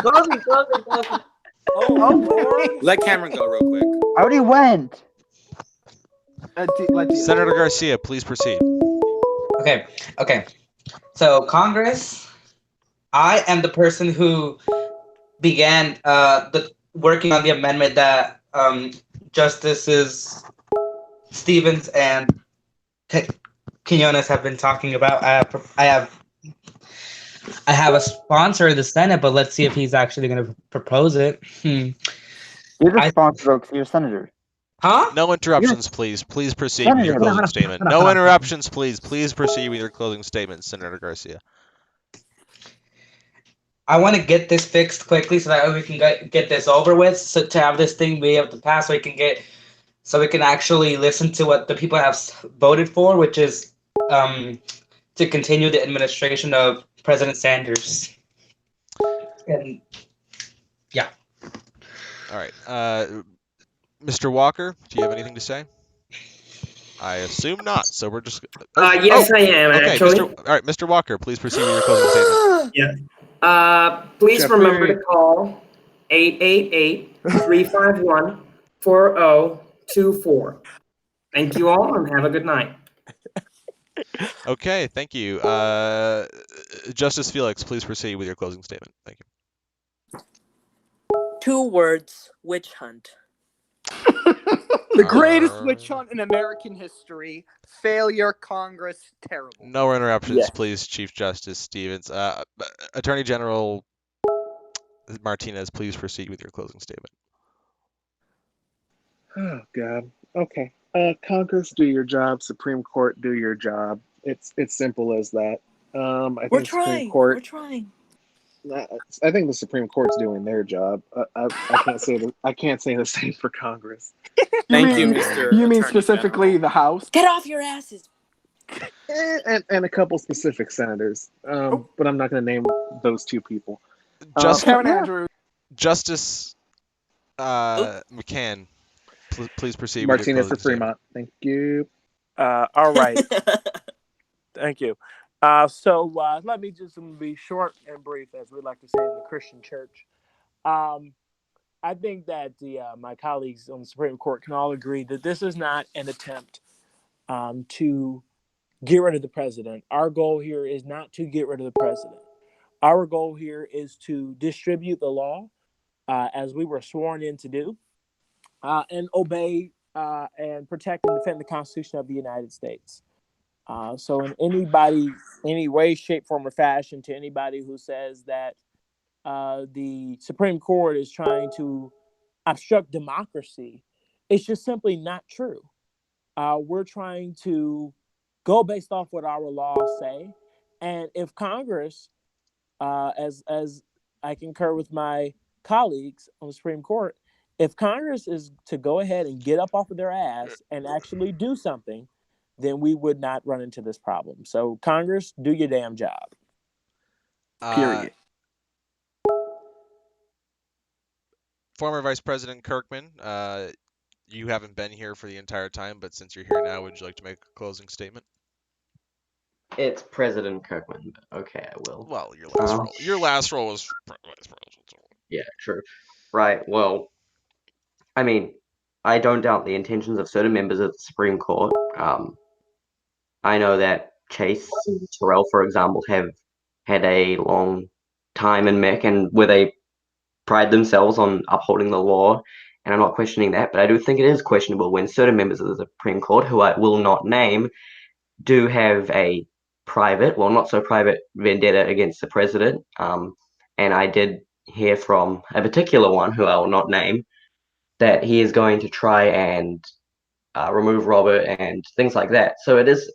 oh Lord. Let Cameron go real quick. I already went. Senator Garcia, please proceed. Okay. So Congress, I am the person who began working on the amendment that Justices Stevens and Quinones have been talking about. I have a sponsor in the Senate, but let's see if he's actually going to propose it. You're the sponsor, because you're a senator. Huh? No interruptions, please. Please proceed with your closing statement. No interruptions, please. Please proceed with your closing statement, Senator Garcia. I want to get this fixed quickly so that we can get this over with, so to have this thing be able to pass, so we can get so we can actually listen to what the people have voted for, which is to continue the administration of President Sanders. And yeah. All right. Mr. Walker, do you have anything to say? I assume not. So we're just. Yes, I am Okay, actually. All right, Mr. Walker, please proceed with your closing statement. Yeah. Please remember to call 888-351-4024. Thank you all, and have a good night. Okay, thank you. Justice Felix, please proceed with your closing statement. Thank you. 2 words: witch hunt. The greatest witch hunt in American history. Failure, Congress, terrible. No interruptions, please, Chief Justice Stevens. Attorney General Martinez, please proceed with your closing statement. Oh God. Okay. Congress, do your job. Supreme Court, do your job. It's simple as that. I think Supreme Court. We're trying. I think the Supreme Court's doing their job. I can't say I can't say the same for Congress. You mean specifically the House? Get off your asses. And a couple specific senators. But I'm not going to name those 2 people. Kevin Andrews. Justice McCann, please proceed Martinez with for your Fremont. Thank you. All right. Thank you. So let me just be short and brief, as we like to say in the Christian church. I think that my colleagues on the Supreme Court can all agree that this is not an attempt to get rid of the president. Our goal here is not to get rid of the president. Our goal here is to distribute the law as we were sworn in to do, and obey and protect and defend the Constitution of the United States. So in any way, shape, form, or fashion, to anybody who says that the Supreme Court is trying to obstruct democracy, it's just simply not true. We're trying to go based off what our laws say, and if Congress, as I concur with my colleagues on the Supreme Court, if Congress is to go ahead and get up off of their ass and actually do something, then we would not run into this problem. So Congress, do your damn job. Period. Former Vice President Kirkman, you haven't been here for the entire time, but since you're here now, would you like to make a closing statement? It's President Kirkman. Okay, I will. Well, your last role was Vice President. Yeah, true. Right. Well, I mean, I don't doubt the intentions of certain members of the Supreme Court. I know that Chase and Terrell, for example, have had a long time in MEC and where they pride themselves on upholding the law, and I'm not questioning that, but I do think it is questionable when certain members of the Supreme Court, who I will not name, do have a private, well, not so private vendetta against the president. And I did hear from a particular one, who I will not name, that he is going to try and remove Robert and things like that. So it is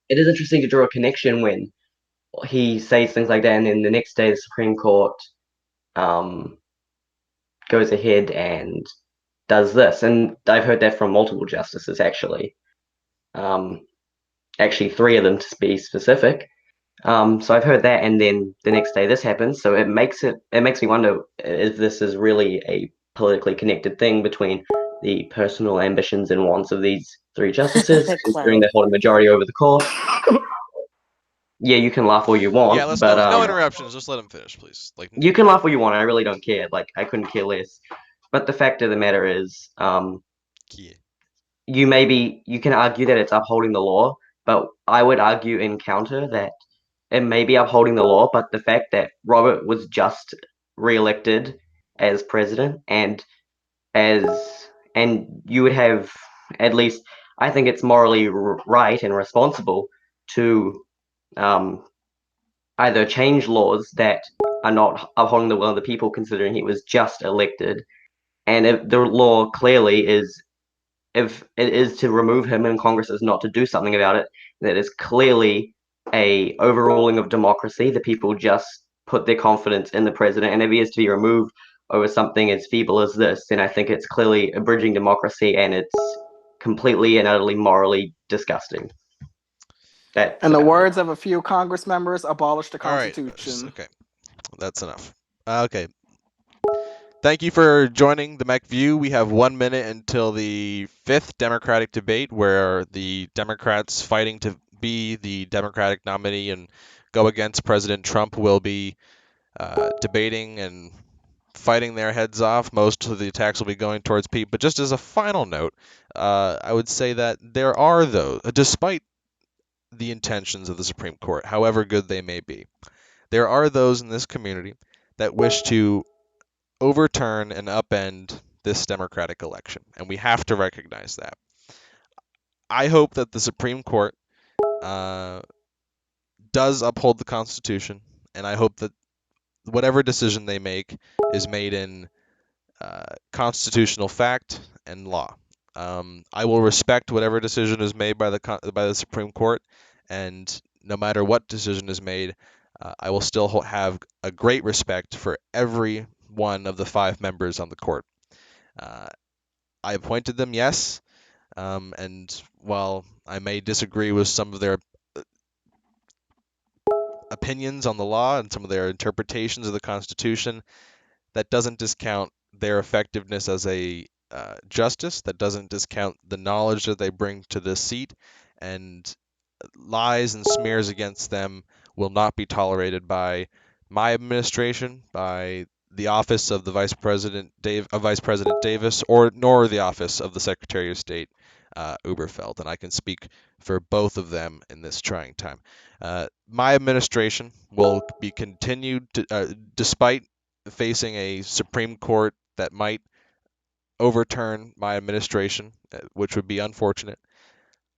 interesting to draw a connection when he says things like that, and then the next day the Supreme Court goes ahead and does this. And I've heard that from multiple justices, actually. Actually, 3 of them to be specific. So I've heard that, and then the next day this happens. So it makes me wonder if this is really a politically connected thing between the personal ambitions and wants of these 3 justices, considering they hold a majority over the court. Yeah, you can laugh all you want. Yeah, but no interruptions. Just let him finish, please. You can laugh all you want. I really don't care. Like, I couldn't care less. But the fact of the matter is, you can argue that it's upholding the law, but I would argue in counter that it may be upholding the law, but the fact that Robert was just re-elected as president, and you would have, at least I think it's morally right and responsible to either change laws that are not upholding the will of the people, considering he was just elected, and if the law clearly is, if it is to remove him and Congress is not to do something about it, that is clearly a overruling of democracy. The people just put their confidence in the president, and if he is to be removed over something as feeble as this, then I think it's clearly abridging democracy, and it's completely and utterly morally disgusting. That's In the about it. words of a few Congress members, abolish the All right. Constitution. Okay. That's enough. Okay. Thank you for joining the MEC View. We have 1 minute until the 5th Democratic debate, where the Democrats fighting to be the Democratic nominee and go against President Trump will be debating and fighting their heads off. Most of the attacks will be going towards Pete. But just as a final note, I would say that there are those, despite the intentions of the Supreme Court, however good they may be, there are those in this community that wish to overturn and upend this democratic election, and we have to recognize that. I hope that the Supreme Court does uphold the Constitution, and I hope that whatever decision they make is made in constitutional fact and law. I will respect whatever decision is made by the Supreme Court, and no matter what decision is made, I will still have a great respect for every one of the 5 members on the court. I appointed them, yes, and while I may disagree with some of their opinions on the law and some of their interpretations of the Constitution, that doesn't discount their effectiveness as a justice. That doesn't discount the knowledge that they bring to the seat, and lies and smears against them will not be tolerated by my administration, by the office of the Vice President Davis, or nor the office of the Secretary of State Uberfeld, and I can speak for both of them in this trying time. My administration will be continued to, despite facing a Supreme Court that might overturn my administration, which would be unfortunate.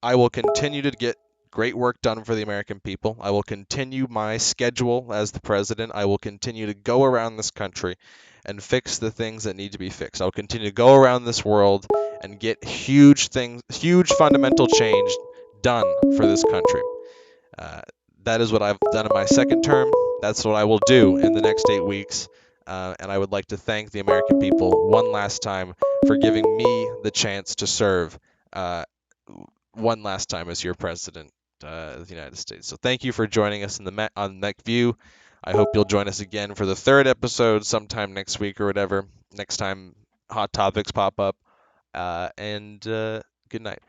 I will continue to get great work done for the American people. I will continue my schedule as the president. I will continue to go around this country and fix the things that need to be fixed. I'll continue to go around this world and get huge fundamental change done for this country. That is what I've done in my second term. That's what I will do in the next 8 weeks. And I would like to thank the American people one last time for giving me the chance to serve one last time as your president of the United States. So thank you for joining us on MEC View. I hope you'll join us again for the 3rd episode sometime next week or whatever. Next time hot topics pop up. And good night.